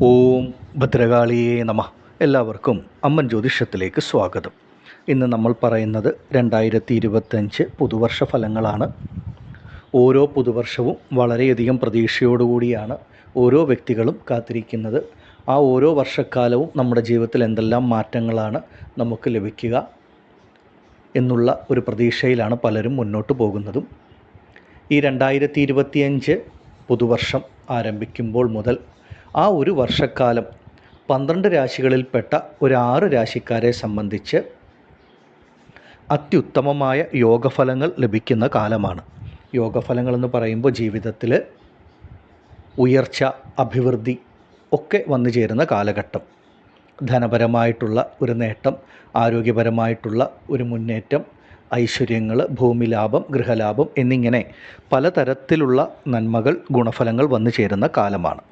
ഓം ഭദ്രകാളിയേ നമ. എല്ലാവർക്കും അമ്മൻ ജ്യോതിഷത്തിലേക്ക് സ്വാഗതം. ഇന്ന് നമ്മൾ പറയുന്നത് 2025 പുതുവർഷ ഫലങ്ങളാണ്. ഓരോ പുതുവർഷവും വളരെയധികം പ്രതീക്ഷയോടുകൂടിയാണ് ഓരോ വ്യക്തികളും കാത്തിരിക്കുന്നത്. ആ ഓരോ വർഷക്കാലവും നമ്മുടെ ജീവിതത്തിൽ എന്തെല്ലാം മാറ്റങ്ങളാണ് നമുക്ക് ലഭിക്കുക എന്നുള്ള ഒരു പ്രതീക്ഷയിലാണ് പലരും മുന്നോട്ട് പോകുന്നതും. ഈ 2025 പുതുവർഷം ആരംഭിക്കുമ്പോൾ മുതൽ ആ ഒരു വർഷക്കാലം 12 രാശികളിൽപ്പെട്ട ഒരു 6 രാശിക്കാരെ സംബന്ധിച്ച് അത്യുത്തമമായ യോഗഫലങ്ങൾ ലഭിക്കുന്ന കാലമാണ്. യോഗഫലങ്ങളെന്ന് പറയുമ്പോൾ ജീവിതത്തിൽ ഉയർച്ച, അഭിവൃദ്ധി ഒക്കെ വന്നു ചേരുന്ന കാലഘട്ടം. ധനപരമായിട്ടുള്ള ഒരു നേട്ടം, ആരോഗ്യപരമായിട്ടുള്ള ഒരു മുന്നേറ്റം, ഐശ്വര്യങ്ങൾ, ഭൂമിലാഭം, ഗൃഹലാഭം എന്നിങ്ങനെ പലതരത്തിലുള്ള നന്മകൾ, ഗുണഫലങ്ങൾ വന്നു ചേരുന്ന കാലമാണ്.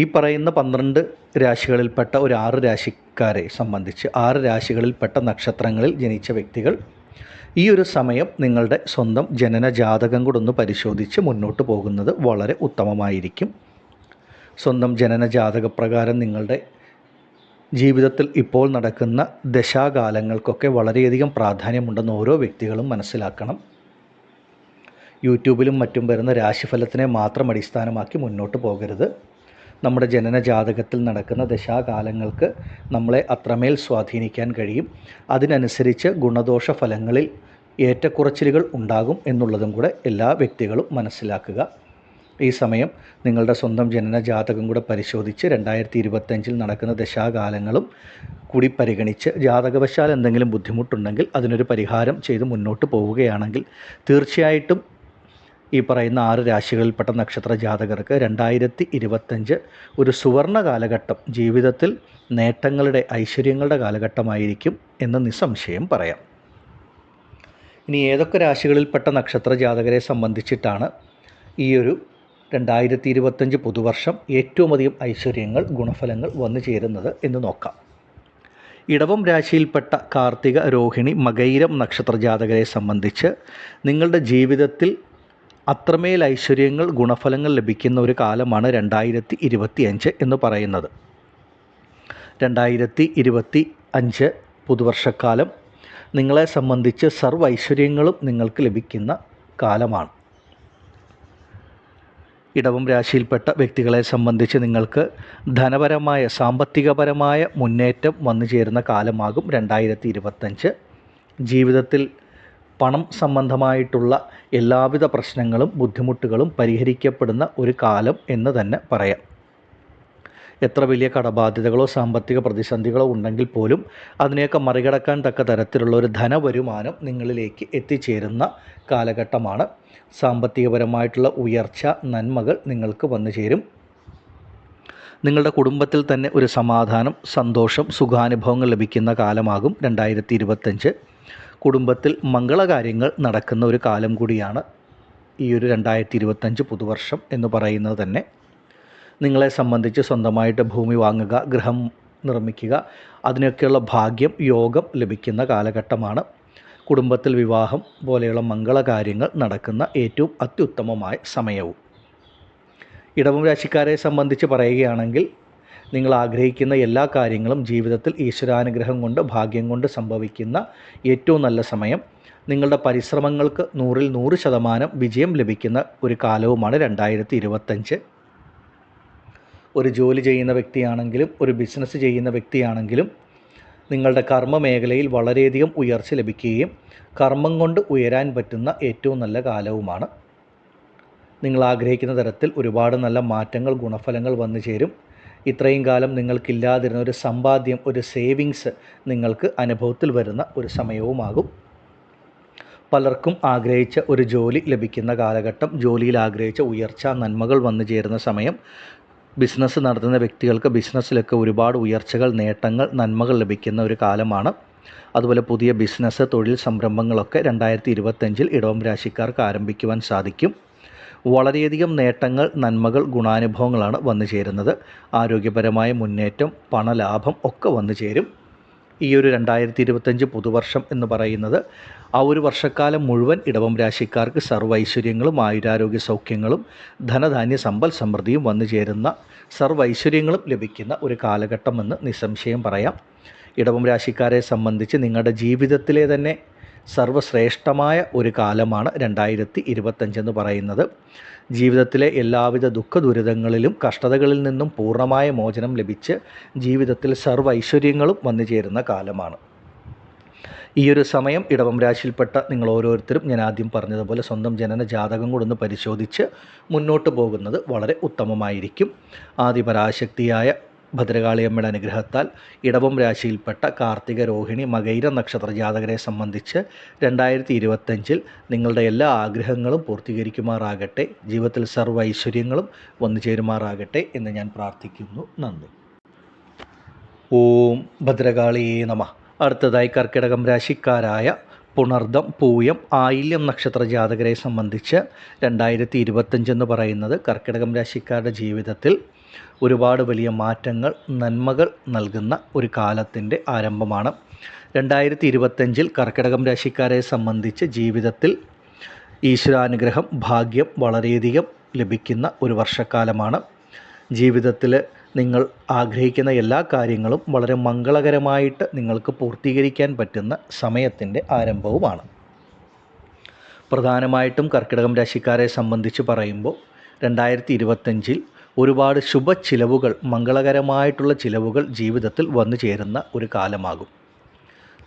ഈ പറയുന്ന 12 രാശികളിൽപ്പെട്ട ഒരു 6 രാശിക്കാരെ സംബന്ധിച്ച് 6 രാശികളിൽപ്പെട്ട നക്ഷത്രങ്ങളിൽ ജനിച്ച വ്യക്തികൾ ഈ ഒരു സമയം നിങ്ങളുടെ സ്വന്തം ജനന ജാതകം കൂടെ ഒന്ന് പരിശോധിച്ച് മുന്നോട്ട് പോകുന്നത് വളരെ ഉത്തമമായിരിക്കും. സ്വന്തം ജനന ജാതകപ്രകാരം നിങ്ങളുടെ ജീവിതത്തിൽ ഇപ്പോൾ നടക്കുന്ന ദശാകാലങ്ങൾക്കൊക്കെ വളരെയധികം പ്രാധാന്യമുണ്ടെന്ന് ഓരോ വ്യക്തികളും മനസ്സിലാക്കണം. യൂട്യൂബിലും മറ്റും വരുന്ന രാശിഫലത്തിനെ മാത്രം അടിസ്ഥാനമാക്കി മുന്നോട്ട് പോകരുത്. നമ്മുടെ ജനന ജാതകത്തിൽ നടക്കുന്ന ദശാകാലങ്ങൾക്ക് നമ്മളെ അത്രമേൽ സ്വാധീനിക്കാൻ കഴിയും. അതിനനുസരിച്ച് ഗുണദോഷ ഫലങ്ങളിൽ ഏറ്റക്കുറച്ചിലുകൾ ഉണ്ടാകും എന്നുള്ളതും കൂടെ എല്ലാ വ്യക്തികളും മനസ്സിലാക്കുക. ഈ സമയം നിങ്ങളുടെ സ്വന്തം ജനന ജാതകം കൂടെ പരിശോധിച്ച് 2025 നടക്കുന്ന ദശാകാലങ്ങളും കൂടി പരിഗണിച്ച് ജാതകവശാൽ എന്തെങ്കിലും ബുദ്ധിമുട്ടുണ്ടെങ്കിൽ അതിനൊരു പരിഹാരം ചെയ്ത് മുന്നോട്ട് പോവുകയാണെങ്കിൽ തീർച്ചയായിട്ടും ഈ പറയുന്ന 6 രാശികളിൽപ്പെട്ട നക്ഷത്ര ജാതകർക്ക് 2025 ഒരു സുവർണ കാലഘട്ടം, ജീവിതത്തിൽ നേട്ടങ്ങളുടെ, ഐശ്വര്യങ്ങളുടെ കാലഘട്ടമായിരിക്കും എന്ന് നിസ്സംശയം പറയാം. ഇനി ഏതൊക്കെ രാശികളിൽപ്പെട്ട നക്ഷത്ര ജാതകരെ സംബന്ധിച്ചിട്ടാണ് ഈ ഒരു 2025 പുതുവർഷം ഏറ്റവും അധികം ഐശ്വര്യങ്ങൾ, ഗുണഫലങ്ങൾ വന്നു ചേരുന്നത് എന്ന് നോക്കാം. ഇടവം രാശിയിൽപ്പെട്ട കാർത്തിക, രോഹിണി, മകയിരം നക്ഷത്ര ജാതകരെ സംബന്ധിച്ച് നിങ്ങളുടെ ജീവിതത്തിൽ അത്രമേൽ ഐശ്വര്യങ്ങൾ, ഗുണഫലങ്ങൾ ലഭിക്കുന്ന ഒരു കാലമാണ് 2025 എന്ന് പറയുന്നത്. 2025 പുതുവർഷക്കാലം നിങ്ങളെ സംബന്ധിച്ച് സർവ്വ ഐശ്വര്യങ്ങളും നിങ്ങൾക്ക് ലഭിക്കുന്ന കാലമാണ്. ഇടവം രാശിയിൽപ്പെട്ട വ്യക്തികളെ സംബന്ധിച്ച് നിങ്ങൾക്ക് ധനപരമായ, സാമ്പത്തികപരമായ മുന്നേറ്റം വന്നു ചേരുന്ന കാലമാകും 2025. ജീവിതത്തിൽ പണം സംബന്ധമായിട്ടുള്ള എല്ലാവിധ പ്രശ്നങ്ങളും ബുദ്ധിമുട്ടുകളും പരിഹരിക്കപ്പെടുന്ന ഒരു കാലം എന്ന് തന്നെ പറയാം. എത്ര വലിയ കടബാധ്യതകളോ സാമ്പത്തിക പ്രതിസന്ധികളോ ഉണ്ടെങ്കിൽ പോലും അതിനെയൊക്കെ മറികടക്കാൻ തക്ക തരത്തിലുള്ള ഒരു ധനവരുമാനം നിങ്ങളിലേക്ക് എത്തിച്ചേരുന്ന കാലഘട്ടമാണ്. സാമ്പത്തികപരമായിട്ടുള്ള ഉയർച്ച, നന്മകൾ നിങ്ങൾക്ക് വന്നു ചേരും. നിങ്ങളുടെ കുടുംബത്തിൽ തന്നെ ഒരു സമാധാനം, സന്തോഷം, സുഖാനുഭവങ്ങൾ ലഭിക്കുന്ന കാലമാകും 2025. കുടുംബത്തിൽ മംഗളകാര്യങ്ങൾ നടക്കുന്ന ഒരു കാലം കൂടിയാണ് ഈ ഒരു 2025 പുതുവർഷം എന്ന് പറയുന്നത് തന്നെ. നിങ്ങളെ സംബന്ധിച്ച് സ്വന്തമായിട്ട് ഭൂമി വാങ്ങുക, ഗൃഹം നിർമ്മിക്കുക, അതിനൊക്കെയുള്ള ഭാഗ്യം, യോഗം ലഭിക്കുന്ന കാലഘട്ടമാണ്. കുടുംബത്തിൽ വിവാഹം പോലെയുള്ള മംഗളകാര്യങ്ങൾ നടക്കുന്ന ഏറ്റവും അത്യുത്തമമായ സമയവും. ഇടവം രാശിക്കാരെ സംബന്ധിച്ച് പറയുകയാണെങ്കിൽ നിങ്ങൾ ആഗ്രഹിക്കുന്ന എല്ലാ കാര്യങ്ങളും ജീവിതത്തിൽ ഈശ്വരാനുഗ്രഹം കൊണ്ട്, ഭാഗ്യം കൊണ്ട് സംഭവിക്കുന്ന ഏറ്റവും നല്ല സമയം. നിങ്ങളുടെ പരിശ്രമങ്ങൾക്ക് 100ൽ 100% വിജയം ലഭിക്കുന്ന ഒരു കാലവുമാണ് 2025. ഒരു ജോലി ചെയ്യുന്ന വ്യക്തിയാണെങ്കിലും ഒരു ബിസിനസ് ചെയ്യുന്ന വ്യക്തിയാണെങ്കിലും നിങ്ങളുടെ കർമ്മ മേഖലയിൽ വളരെയധികം ഉയർച്ച ലഭിക്കുകയും കർമ്മം കൊണ്ട് ഉയരാൻ പറ്റുന്ന ഏറ്റവും നല്ല കാലവുമാണ്. നിങ്ങൾ ആഗ്രഹിക്കുന്ന തരത്തിൽ ഒരുപാട് നല്ല മാറ്റങ്ങൾ, ഗുണഫലങ്ങൾ വന്നു ചേരും. ഇത്രയും കാലം നിങ്ങൾക്കില്ലാതിരുന്ന ഒരു സമ്പാദ്യം, ഒരു സേവിങ്സ് നിങ്ങൾക്ക് അനുഭവത്തിൽ വരുന്ന ഒരു സമയവുമാകും. പലർക്കും ആഗ്രഹിച്ച ഒരു ജോലി ലഭിക്കുന്ന കാലഘട്ടം, ജോലിയിൽ ആഗ്രഹിച്ച ഉയർച്ച, നന്മകൾ വന്നു ചേരുന്ന സമയം. ബിസിനസ് നടത്തുന്ന വ്യക്തികൾക്ക് ബിസിനസ്സിലൊക്കെ ഒരുപാട് ഉയർച്ചകൾ, നേട്ടങ്ങൾ, നന്മകൾ ലഭിക്കുന്ന ഒരു കാലമാണ്. അതുപോലെ പുതിയ ബിസിനസ്, തൊഴിൽ സംരംഭങ്ങളൊക്കെ 2025 ഇടവം രാശിക്കാർക്ക് ആരംഭിക്കുവാൻ സാധിക്കും. വളരെയധികം നേട്ടങ്ങൾ, നന്മകൾ, ഗുണാനുഭവങ്ങളാണ് വന്നു ചേരുന്നത്. ആരോഗ്യപരമായ മുന്നേറ്റം, പണലാഭം ഒക്കെ വന്നു ചേരും. ഈ ഒരു 2025 പുതുവർഷം എന്ന് പറയുന്നത് ആ ഒരു വർഷക്കാലം മുഴുവൻ ഇടവം രാശിക്കാർക്ക് സർവ്വൈശ്വര്യങ്ങളും ആയുരാരോഗ്യ സൗഖ്യങ്ങളും ധനധാന്യ സമ്പൽ സമൃദ്ധിയും വന്നു ചേരുന്ന സർവ്വൈശ്വര്യങ്ങളും ലഭിക്കുന്ന ഒരു കാലഘട്ടമെന്ന് നിസ്സംശയം പറയാം. ഇടവം രാശിക്കാരെ സംബന്ധിച്ച് നിങ്ങളുടെ ജീവിതത്തിലെ തന്നെ സർവശ്രേഷ്ഠമായ ഒരു കാലമാണ് 2025 എന്ന് പറയുന്നത്. ജീവിതത്തിലെ എല്ലാവിധ ദുഃഖ ദുരിതങ്ങളിലും കഷ്ടതകളിൽ നിന്നും പൂർണ്ണമായ മോചനം ലഭിച്ച് ജീവിതത്തിൽ സർവ്വൈശ്വര്യങ്ങളും വന്നു ചേരുന്ന കാലമാണ്. ഈ ഒരു സമയം ഇടവം രാശിയിൽപ്പെട്ട നിങ്ങൾ ഓരോരുത്തരും ഞാൻ ആദ്യം പറഞ്ഞതുപോലെ സ്വന്തം ജനന ജാതകം കൂടെ ഒന്ന് പരിശോധിച്ച് മുന്നോട്ട് പോകുന്നത് വളരെ ഉത്തമമായിരിക്കും. ആദിപരാശക്തിയായ ഭദ്രകാളിയമ്മയുടെ അനുഗ്രഹത്താൽ ഇടവം രാശിയിൽപ്പെട്ട കാർത്തിക, രോഹിണി, മകയിര നക്ഷത്ര ജാതകരെ സംബന്ധിച്ച് 2025 നിങ്ങളുടെ എല്ലാ ആഗ്രഹങ്ങളും പൂർത്തീകരിക്കുമാറാകട്ടെ. ജീവിതത്തിൽ സർവ്വ ഐശ്വര്യങ്ങളും വന്നു ചേരുമാറാകട്ടെ എന്ന് ഞാൻ പ്രാർത്ഥിക്കുന്നു. നന്ദി. ഓം ഭദ്രകാളിയേ നമഃ. അടുത്തതായി കർക്കിടകം രാശിക്കാരായ പുണർദം, പൂയം, ആയില്യം നക്ഷത്ര ജാതകരെ സംബന്ധിച്ച് 2025 എന്ന് പറയുന്നത് കർക്കിടകം രാശിക്കാരുടെ ജീവിതത്തിൽ ഒരുപാട് വലിയ മാറ്റങ്ങൾ, നന്മകൾ നൽകുന്ന ഒരു കാലത്തിൻ്റെ ആരംഭമാണ്. 2025 കർക്കിടകം രാശിക്കാരെ സംബന്ധിച്ച് ജീവിതത്തിൽ ഈശ്വരാനുഗ്രഹം, ഭാഗ്യം വളരെയധികം ലഭിക്കുന്ന ഒരു വർഷക്കാലമാണ്. ജീവിതത്തിൽ നിങ്ങൾ ആഗ്രഹിക്കുന്ന എല്ലാ കാര്യങ്ങളും വളരെ മംഗളകരമായിട്ട് നിങ്ങൾക്ക് പൂർത്തീകരിക്കാൻ പറ്റുന്ന സമയത്തിൻ്റെ ആരംഭവുമാണ്. പ്രധാനമായിട്ടും കർക്കിടകം രാശിക്കാരെ സംബന്ധിച്ച് പറയുമ്പോൾ 2025 ഒരുപാട് ശുഭ ചിലവുകൾ, മംഗളകരമായിട്ടുള്ള ചിലവുകൾ ജീവിതത്തിൽ വന്നു ചേരുന്ന ഒരു കാലമാകും.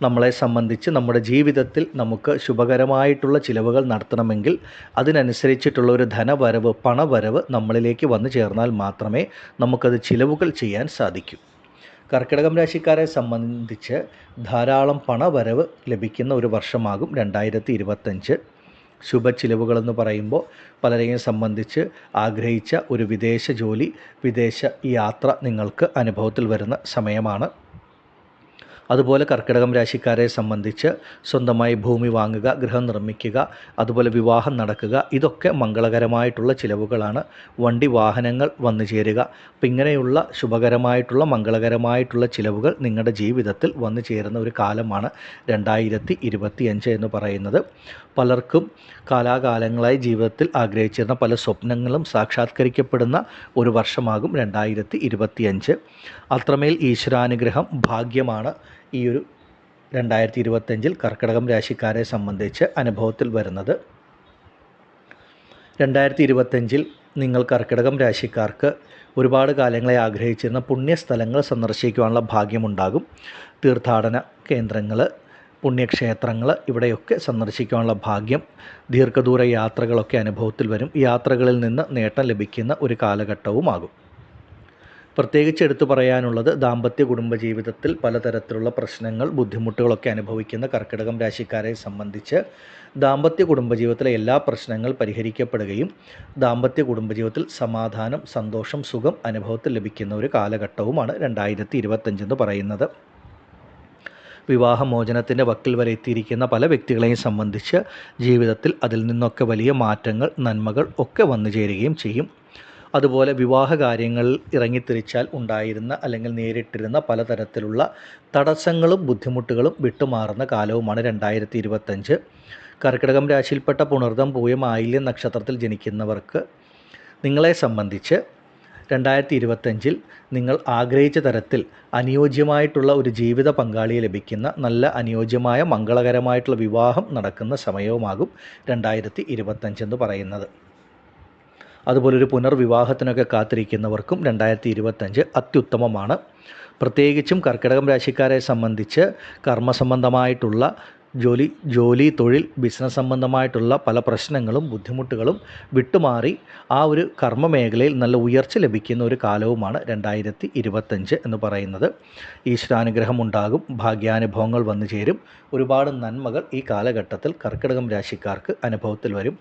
നമ്മളെ സംബന്ധിച്ച് നമ്മുടെ ജീവിതത്തിൽ നമുക്ക് ശുഭകരമായിട്ടുള്ള ചിലവുകൾ നടത്തണമെങ്കിൽ അതിനനുസരിച്ചിട്ടുള്ള ഒരു ധനവരവ്, പണവരവ് നമ്മളിലേക്ക് വന്നു ചേർന്നാൽ മാത്രമേ നമുക്കത് ചിലവുകൾ ചെയ്യാൻ സാധിക്കൂ. കർക്കിടകം രാശിക്കാരെ സംബന്ധിച്ച് ധാരാളം പണവരവ് ലഭിക്കുന്ന ഒരു വർഷമാകും 2025. ശുഭ ചിലവുകളെന്ന് പറയുമ്പോൾ പലരെയും സംബന്ധിച്ച് ആഗ്രഹിച്ച ഒരു വിദേശ ജോലി, വിദേശ യാത്ര നിങ്ങൾക്ക് അനുഭവത്തിൽ വരുന്ന സമയമാണ്. അതുപോലെ കർക്കിടകം രാശിക്കാരെ സംബന്ധിച്ച് സ്വന്തമായി ഭൂമി വാങ്ങുക, ഗൃഹം നിർമ്മിക്കുക, അതുപോലെ വിവാഹം നടക്കുക, ഇതൊക്കെ മംഗളകരമായിട്ടുള്ള ചിലവുകളാണ്. വണ്ടി വാഹനങ്ങൾ വന്നു ചേരുക, അപ്പം ഇങ്ങനെയുള്ള ശുഭകരമായിട്ടുള്ള മംഗളകരമായിട്ടുള്ള ചിലവുകൾ നിങ്ങളുടെ ജീവിതത്തിൽ വന്നു ചേരുന്ന ഒരു കാലമാണ് 2025 എന്ന് പറയുന്നത്. പലർക്കും കാലാകാലങ്ങളായി ജീവിതത്തിൽ ആഗ്രഹിച്ചിരുന്ന പല സ്വപ്നങ്ങളും സാക്ഷാത്കരിക്കപ്പെടുന്ന ഒരു വർഷമാകും 2025. അത്രമേൽ ഈശ്വരാനുഗ്രഹം, ഭാഗ്യമാണ് ഈ ഒരു 2025 കർക്കിടകം രാശിക്കാരെ സംബന്ധിച്ച് അനുഭവത്തിൽ വരുന്നത്. 2025 നിങ്ങൾ കർക്കിടകം രാശിക്കാർക്ക് ഒരുപാട് കാലങ്ങളെ ആഗ്രഹിച്ചിരുന്ന പുണ്യസ്ഥലങ്ങൾ സന്ദർശിക്കുവാനുള്ള ഭാഗ്യമുണ്ടാകും. തീർത്ഥാടന കേന്ദ്രങ്ങൾ, പുണ്യക്ഷേത്രങ്ങൾ, ഇവിടെയൊക്കെ സന്ദർശിക്കാനുള്ള ഭാഗ്യം, ദീർഘദൂര യാത്രകളൊക്കെ അനുഭവത്തിൽ വരും. യാത്രകളിൽ നിന്ന് നേട്ടം ലഭിക്കുന്ന ഒരു കാലഘട്ടവുമാകും. പ്രത്യേകിച്ച് എടുത്തു പറയാനുള്ളത് ദാമ്പത്യ കുടുംബജീവിതത്തിൽ പലതരത്തിലുള്ള പ്രശ്നങ്ങൾ, ബുദ്ധിമുട്ടുകളൊക്കെ അനുഭവിക്കുന്ന കർക്കിടകം രാശിക്കാരെ സംബന്ധിച്ച് ദാമ്പത്യ കുടുംബജീവിതത്തിലെ എല്ലാ പ്രശ്നങ്ങൾ പരിഹരിക്കപ്പെടുകയും ദാമ്പത്യ കുടുംബജീവിതത്തിൽ സമാധാനം, സന്തോഷം, സുഖം അനുഭവത്തിൽ ലഭിക്കുന്ന ഒരു കാലഘട്ടവുമാണ് 2025 എന്ന് പറയുന്നത്. വിവാഹമോചനത്തിൻ്റെ വക്കിൽ വരെ എത്തിയിരിക്കുന്ന പല വ്യക്തികളെയും സംബന്ധിച്ച് ജീവിതത്തിൽ അതിൽ നിന്നൊക്കെ വലിയ മാറ്റങ്ങൾ, നന്മകൾ ഒക്കെ വന്നു ചേരുകയും ചെയ്യും. അതുപോലെ വിവാഹ കാര്യങ്ങളിൽ ഇറങ്ങിത്തിരിച്ചാൽ ഉണ്ടായിരുന്ന അല്ലെങ്കിൽ നേരിട്ടിരുന്ന പലതരത്തിലുള്ള തടസ്സങ്ങളും ബുദ്ധിമുട്ടുകളും വിട്ടുമാറുന്ന കാലവുമാണ് 2025. കർക്കിടകം രാശിയിൽപ്പെട്ട പുണർദം, പൂയം, ആയില്യം നക്ഷത്രത്തിൽ ജനിക്കുന്നവർക്ക് നിങ്ങളെ സംബന്ധിച്ച് 2025 നിങ്ങൾ ആഗ്രഹിച്ച തരത്തിൽ അനുയോജ്യമായിട്ടുള്ള ഒരു ജീവിത പങ്കാളിയെ ലഭിക്കുന്ന നല്ല അനുയോജ്യമായ മംഗളകരമായിട്ടുള്ള വിവാഹം നടക്കുന്ന സമയവുമാകും 2025 എന്ന് പറയുന്നത്. അതുപോലൊരു പുനർവിവാഹത്തിനൊക്കെ കാത്തിരിക്കുന്നവർക്കും 2025 അത്യുത്തമമാണ്. പ്രത്യേകിച്ചും കർക്കിടകം രാശിക്കാരെ സംബന്ധിച്ച് കർമ്മസംബന്ധമായിട്ടുള്ള ജോലി, തൊഴിൽ, ബിസിനസ് സംബന്ധമായിട്ടുള്ള പല പ്രശ്നങ്ങളും ബുദ്ധിമുട്ടുകളും വിട്ടുമാറി ആ ഒരു കർമ്മ മേഖലയിൽ നല്ല ഉയർച്ച ലഭിക്കുന്ന ഒരു കാലവുമാണ് 2025 എന്ന് പറയുന്നത്. ഈശ്വരാനുഗ്രഹം ഉണ്ടാകും, ഭാഗ്യാനുഭവങ്ങൾ വന്നു ചേരും. ഒരുപാട് നന്മകൾ ഈ കാലഘട്ടത്തിൽ കർക്കിടകം രാശിക്കാർക്ക് അനുഭവത്തിൽ വരും.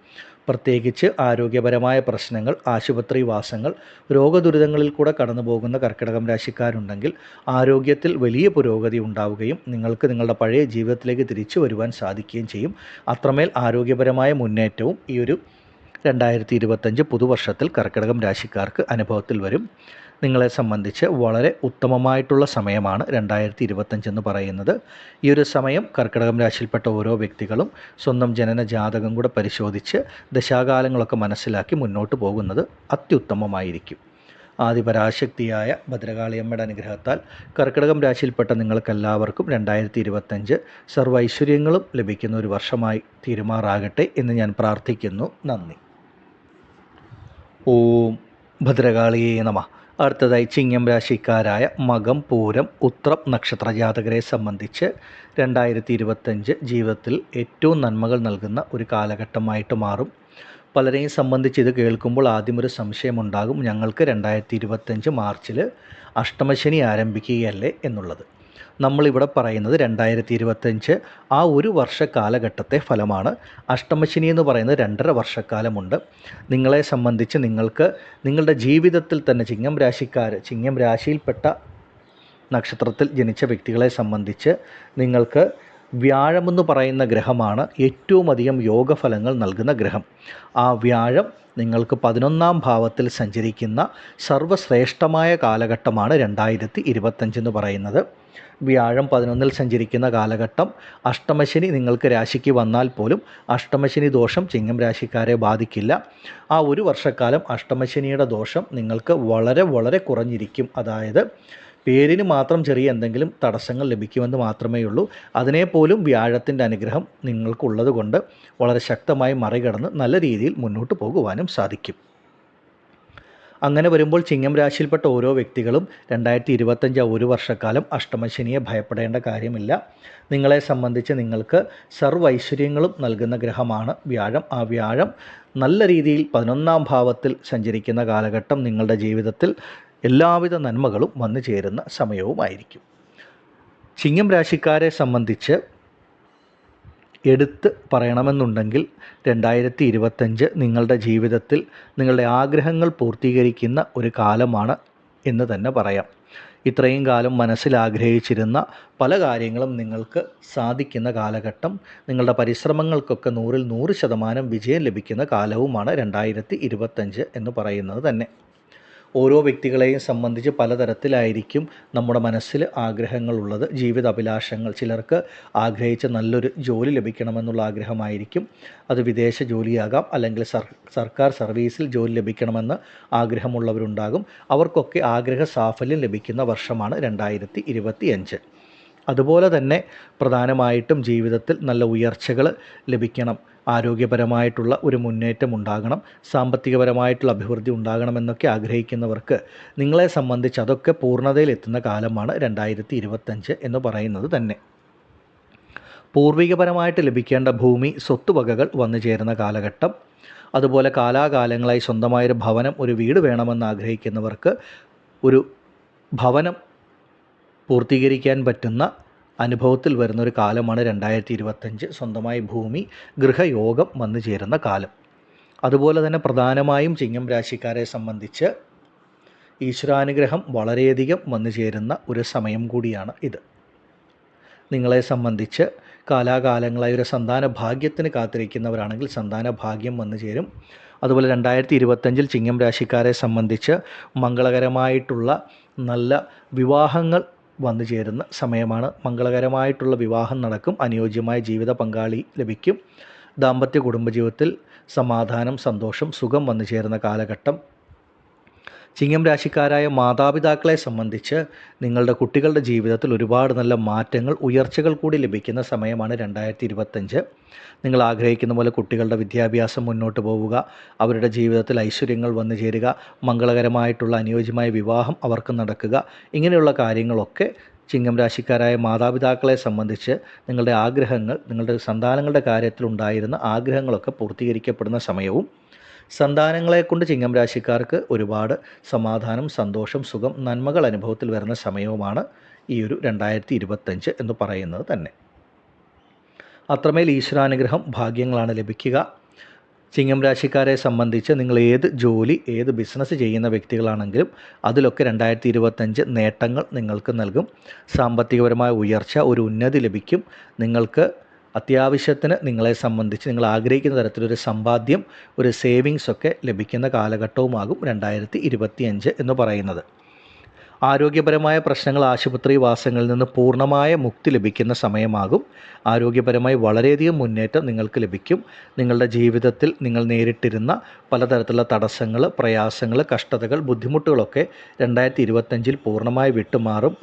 പ്രത്യേകിച്ച് ആരോഗ്യപരമായ പ്രശ്നങ്ങൾ, ആശുപത്രി വാസങ്ങൾ, രോഗദുരിതങ്ങളിൽ കൂടെ കടന്നു പോകുന്ന കർക്കിടകം രാശിക്കാരുണ്ടെങ്കിൽ ആരോഗ്യത്തിൽ വലിയ പുരോഗതി ഉണ്ടാവുകയും നിങ്ങൾക്ക് നിങ്ങളുടെ പഴയ ജീവിതത്തിലേക്ക് തിരിച്ചു വരുവാൻ സാധിക്കുകയും ചെയ്യും. അത്രമേൽ ആരോഗ്യപരമായ മുന്നേറ്റവും ഈ ഒരു 2025 പുതുവർഷത്തിൽ കർക്കിടകം രാശിക്കാർക്ക് അനുഭവത്തിൽ വരും. നിങ്ങളെ സംബന്ധിച്ച് വളരെ ഉത്തമമായിട്ടുള്ള സമയമാണ് 2025 എന്ന് പറയുന്നത്. ഈ ഒരു സമയം കർക്കിടകം രാശിയിൽപ്പെട്ട ഓരോ വ്യക്തികളും സ്വന്തം ജനന ജാതകം കൂടെ പരിശോധിച്ച് ദശാകാലങ്ങളൊക്കെ മനസ്സിലാക്കി മുന്നോട്ട് പോകുന്നത് അത്യുത്തമമായിരിക്കും. ആദിപരാശക്തിയായ ഭദ്രകാളിയമ്മയുടെ അനുഗ്രഹത്താൽ കർക്കിടകം രാശിയിൽപ്പെട്ട നിങ്ങൾക്കെല്ലാവർക്കും 2025 സർവ്വ ഐശ്വര്യങ്ങളും ലഭിക്കുന്ന ഒരു വർഷമായി തീരുമാറാകട്ടെ എന്ന് ഞാൻ പ്രാർത്ഥിക്കുന്നു. നന്ദി. ഓം ഭദ്രകാളിയേ നമഃ. അടുത്തതായി ചിങ്ങം രാശിക്കാരായ മകം, പൂരം, ഉത്രം നക്ഷത്ര ജാതകരെ സംബന്ധിച്ച് 2025 ജീവിതത്തിൽ ഏറ്റവും നന്മകൾ നൽകുന്ന ഒരു കാലഘട്ടമായിട്ട് മാറും. പലരെയും സംബന്ധിച്ച് ഇത് കേൾക്കുമ്പോൾ ആദ്യം ഒരു സംശയമുണ്ടാകും, ഞങ്ങൾക്ക് 2025 മാർച്ചിൽ അഷ്ടമശനി ആരംഭിക്കുകയല്ലേ എന്നുള്ളത്. നമ്മളിവിടെ പറയുന്നത് 2025 ആ ഒരു വർഷ കാലഘട്ടത്തെ ഫലമാണ്. അഷ്ടമശനി എന്ന് പറയുന്നത് 2.5 വർഷക്കാലമുണ്ട്. നിങ്ങളെ സംബന്ധിച്ച് നിങ്ങൾക്ക് നിങ്ങളുടെ ജീവിതത്തിൽ തന്നെ ചിങ്ങം രാശിയിൽപ്പെട്ട നക്ഷത്രത്തിൽ ജനിച്ച വ്യക്തികളെ സംബന്ധിച്ച് നിങ്ങൾക്ക് വ്യാഴമെന്ന് പറയുന്ന ഗ്രഹമാണ് ഏറ്റവും അധികം യോഗഫലങ്ങൾ നൽകുന്ന ഗ്രഹം. ആ വ്യാഴം നിങ്ങൾക്ക് 11ാം ഭാവത്തിൽ സഞ്ചരിക്കുന്ന സർവ്വശ്രേഷ്ഠമായ കാലഘട്ടമാണ് 2025 എന്ന് പറയുന്നത്. വ്യാഴം 11ൽ സഞ്ചരിക്കുന്ന കാലഘട്ടം അഷ്ടമശനി നിങ്ങൾക്ക് രാശിക്ക് വന്നാൽ പോലും അഷ്ടമശനി ദോഷം ചിങ്ങം രാശിക്കാരെ ബാധിക്കില്ല. ആ ഒരു വർഷക്കാലം അഷ്ടമശനിയുടെ ദോഷം നിങ്ങൾക്ക് വളരെ വളരെ കുറഞ്ഞിരിക്കും. അതായത് പേരിന് മാത്രം ചെറിയ എന്തെങ്കിലും തടസ്സങ്ങൾ ലഭിക്കുമെന്ന് മാത്രമേ ഉള്ളൂ. അതിനെപ്പോലും വ്യാഴത്തിൻ്റെ അനുഗ്രഹം നിങ്ങൾക്കുള്ളത് കൊണ്ട് വളരെ ശക്തമായി മറികടന്ന് നല്ല രീതിയിൽ മുന്നോട്ട് പോകുവാനും സാധിക്കും. അങ്ങനെ വരുമ്പോൾ ചിങ്ങം രാശിയിൽപ്പെട്ട ഓരോ വ്യക്തികളും 2025 ഒരു വർഷക്കാലം അഷ്ടമശനിയെ ഭയപ്പെടേണ്ട കാര്യമില്ല. നിങ്ങളെ സംബന്ധിച്ച് നിങ്ങൾക്ക് സർവ്വ ഐശ്വര്യങ്ങളും നൽകുന്ന ഗ്രഹമാണ് വ്യാഴം. ആ വ്യാഴം നല്ല രീതിയിൽ 11ാം ഭാവത്തിൽ സഞ്ചരിക്കുന്ന കാലഘട്ടം നിങ്ങളുടെ ജീവിതത്തിൽ എല്ലാവിധ നന്മകളും വന്നു ചേരുന്ന സമയവുമായിരിക്കും. ചിങ്ങം രാശിക്കാരെ സംബന്ധിച്ച് എടുത്ത് പറയണമെന്നുണ്ടെങ്കിൽ 2025 നിങ്ങളുടെ ജീവിതത്തിൽ നിങ്ങളുടെ ആഗ്രഹങ്ങൾ പൂർത്തീകരിക്കുന്ന ഒരു കാലമാണ് എന്ന് തന്നെ പറയാം. ഇത്രയും കാലം മനസ്സിൽ ആഗ്രഹിച്ചിരുന്ന പല കാര്യങ്ങളും നിങ്ങൾക്ക് സാധിക്കുന്ന കാലഘട്ടം, നിങ്ങളുടെ പരിശ്രമങ്ങൾക്കൊക്കെ 100% വിജയം ലഭിക്കുന്ന കാലവുമാണ് 2025 എന്ന് പറയുന്നത് തന്നെ. ഓരോ വ്യക്തികളെയും സംബന്ധിച്ച് പലതരത്തിലായിരിക്കും നമ്മുടെ മനസ്സിൽ ആഗ്രഹങ്ങളുള്ളത്. ജീവിത അഭിലാഷങ്ങൾ, ചിലർക്ക് ആഗ്രഹിച്ച നല്ലൊരു ജോലി ലഭിക്കണമെന്നുള്ള ആഗ്രഹമായിരിക്കും. അത് വിദേശ ജോലിയാകാം, അല്ലെങ്കിൽ സർക്കാർ സർവീസിൽ ജോലി ലഭിക്കണമെന്ന് ആഗ്രഹമുള്ളവരുണ്ടാകും. അവർക്കൊക്കെ ആഗ്രഹ സാഫല്യം ലഭിക്കുന്ന വർഷമാണ് 2025. അതുപോലെ തന്നെ പ്രധാനമായിട്ടും ജീവിതത്തിൽ നല്ല ഉയർച്ചകൾ ലഭിക്കണം, ആരോഗ്യപരമായിട്ടുള്ള ഒരു മുന്നേറ്റം ഉണ്ടാകണം, സാമ്പത്തികപരമായിട്ടുള്ള അഭിവൃദ്ധി ഉണ്ടാകണമെന്നൊക്കെ ആഗ്രഹിക്കുന്നവർക്ക് നിങ്ങളെ സംബന്ധിച്ച് അതൊക്കെ പൂർണ്ണതയിലെത്തുന്ന കാലമാണ് 2025 എന്ന് പറയുന്നത് തന്നെ. പൂർവികപരമായിട്ട് ലഭിക്കേണ്ട ഭൂമി, സ്വത്തുവകകൾ വന്നു ചേരുന്ന കാലഘട്ടം. അതുപോലെ കാലാകാലങ്ങളായി സ്വന്തമായൊരു ഭവനം, ഒരു വീട് വേണമെന്ന് ആഗ്രഹിക്കുന്നവർക്ക് ഒരു ഭവനം പൂർത്തീകരിക്കാൻ പറ്റുന്ന അനുഭവത്തിൽ വരുന്നൊരു കാലമാണ് 2025. സ്വന്തമായി ഭൂമി, ഗൃഹയോഗം വന്നു ചേരുന്ന കാലം. അതുപോലെ തന്നെ പ്രധാനമായും ചിങ്ങം രാശിക്കാരെ സംബന്ധിച്ച് ഈശ്വരാനുഗ്രഹം വളരെയധികം വന്നു ചേരുന്ന ഒരു സമയം കൂടിയാണ് ഇത്. നിങ്ങളെ സംബന്ധിച്ച് കാലാകാലങ്ങളായി ഒരു സന്താന ഭാഗ്യത്തിന് കാത്തിരിക്കുന്നവരാണെങ്കിൽ സന്താന ഭാഗ്യം വന്നു ചേരും. അതുപോലെ 2025 ചിങ്ങം രാശിക്കാരെ സംബന്ധിച്ച് മംഗളകരമായിട്ടുള്ള നല്ല വിവാഹങ്ങൾ വന്നു ചേരുന്ന സമയമാണ്. മംഗളകരമായിട്ടുള്ള വിവാഹം നടക്കും, അനുയോജ്യമായ ജീവിത പങ്കാളി ലഭിക്കും, ദാമ്പത്യ കുടുംബജീവിതത്തിൽ സമാധാനം, സന്തോഷം, സുഖം വന്നു ചേരുന്ന കാലഘട്ടം. ചിങ്ങം രാശിക്കാരായ മാതാപിതാക്കളെ സംബന്ധിച്ച് നിങ്ങളുടെ കുട്ടികളുടെ ജീവിതത്തിൽ ഒരുപാട് നല്ല മാറ്റങ്ങൾ, ഉയർച്ചകൾ കൂടി ലഭിക്കുന്ന സമയമാണ് 2025. നിങ്ങൾ ആഗ്രഹിക്കുന്ന പോലെ കുട്ടികളുടെ വിദ്യാഭ്യാസം മുന്നോട്ട് പോവുക, അവരുടെ ജീവിതത്തിൽ ഐശ്വര്യങ്ങൾ വന്നു ചേരുക, മംഗളകരമായിട്ടുള്ള അനുയോജ്യമായ വിവാഹം അവർക്ക് നടക്കുക, ഇങ്ങനെയുള്ള കാര്യങ്ങളൊക്കെ ചിങ്ങം രാശിക്കാരായ മാതാപിതാക്കളെ സംബന്ധിച്ച് നിങ്ങളുടെ ആഗ്രഹങ്ങൾ, നിങ്ങളുടെ സന്താനങ്ങളുടെ കാര്യത്തിലുണ്ടായിരുന്ന ആഗ്രഹങ്ങളൊക്കെ പൂർത്തീകരിക്കപ്പെടുന്ന സമയവും, സന്താനങ്ങളെക്കൊണ്ട് ചിങ്ങം രാശിക്കാർക്ക് ഒരുപാട് സമാധാനം, സന്തോഷം, സുഖം, നന്മകൾ അനുഭവത്തിൽ വരുന്ന സമയവുമാണ് ഈ ഒരു 2025 എന്ന് പറയുന്നത് തന്നെ. അത്രമേൽ ഈശ്വരാനുഗ്രഹം, ഭാഗ്യങ്ങളാണ് ലഭിക്കുക. ചിങ്ങം രാശിക്കാരെ സംബന്ധിച്ച് നിങ്ങൾ ഏത് ജോലി, ഏത് ബിസിനസ് ചെയ്യുന്ന വ്യക്തികളാണെങ്കിലും അതിലൊക്കെ 2025 നേട്ടങ്ങൾ നിങ്ങൾക്ക് നൽകും. സാമ്പത്തികപരമായ ഉയർച്ച, ഒരു ഉന്നതി ലഭിക്കും. നിങ്ങൾക്ക് അത്യാവശ്യത്തിന് നിങ്ങളെ സംബന്ധിച്ച് നിങ്ങൾ ആഗ്രഹിക്കുന്ന തരത്തിലൊരു സമ്പാദ്യം, ഒരു സേവിങ്സ് ഒക്കെ ലഭിക്കുന്ന കാലഘട്ടവുമാകും 2025 എന്ന് പറയുന്നത്. ആരോഗ്യപരമായ പ്രശ്നങ്ങൾ, ആശുപത്രി വാസങ്ങളിൽ നിന്ന് പൂർണ്ണമായ മുക്തി ലഭിക്കുന്ന സമയമാകും. ആരോഗ്യപരമായി വളരെയധികം മുന്നേറ്റം നിങ്ങൾക്ക് ലഭിക്കും. നിങ്ങളുടെ ജീവിതത്തിൽ നിങ്ങൾ നേരിട്ടിരുന്ന പലതരത്തിലുള്ള തടസ്സങ്ങൾ, പ്രയാസങ്ങൾ, കഷ്ടതകൾ, ബുദ്ധിമുട്ടുകളൊക്കെ 2025 പൂർണ്ണമായി വിട്ടുമാറും.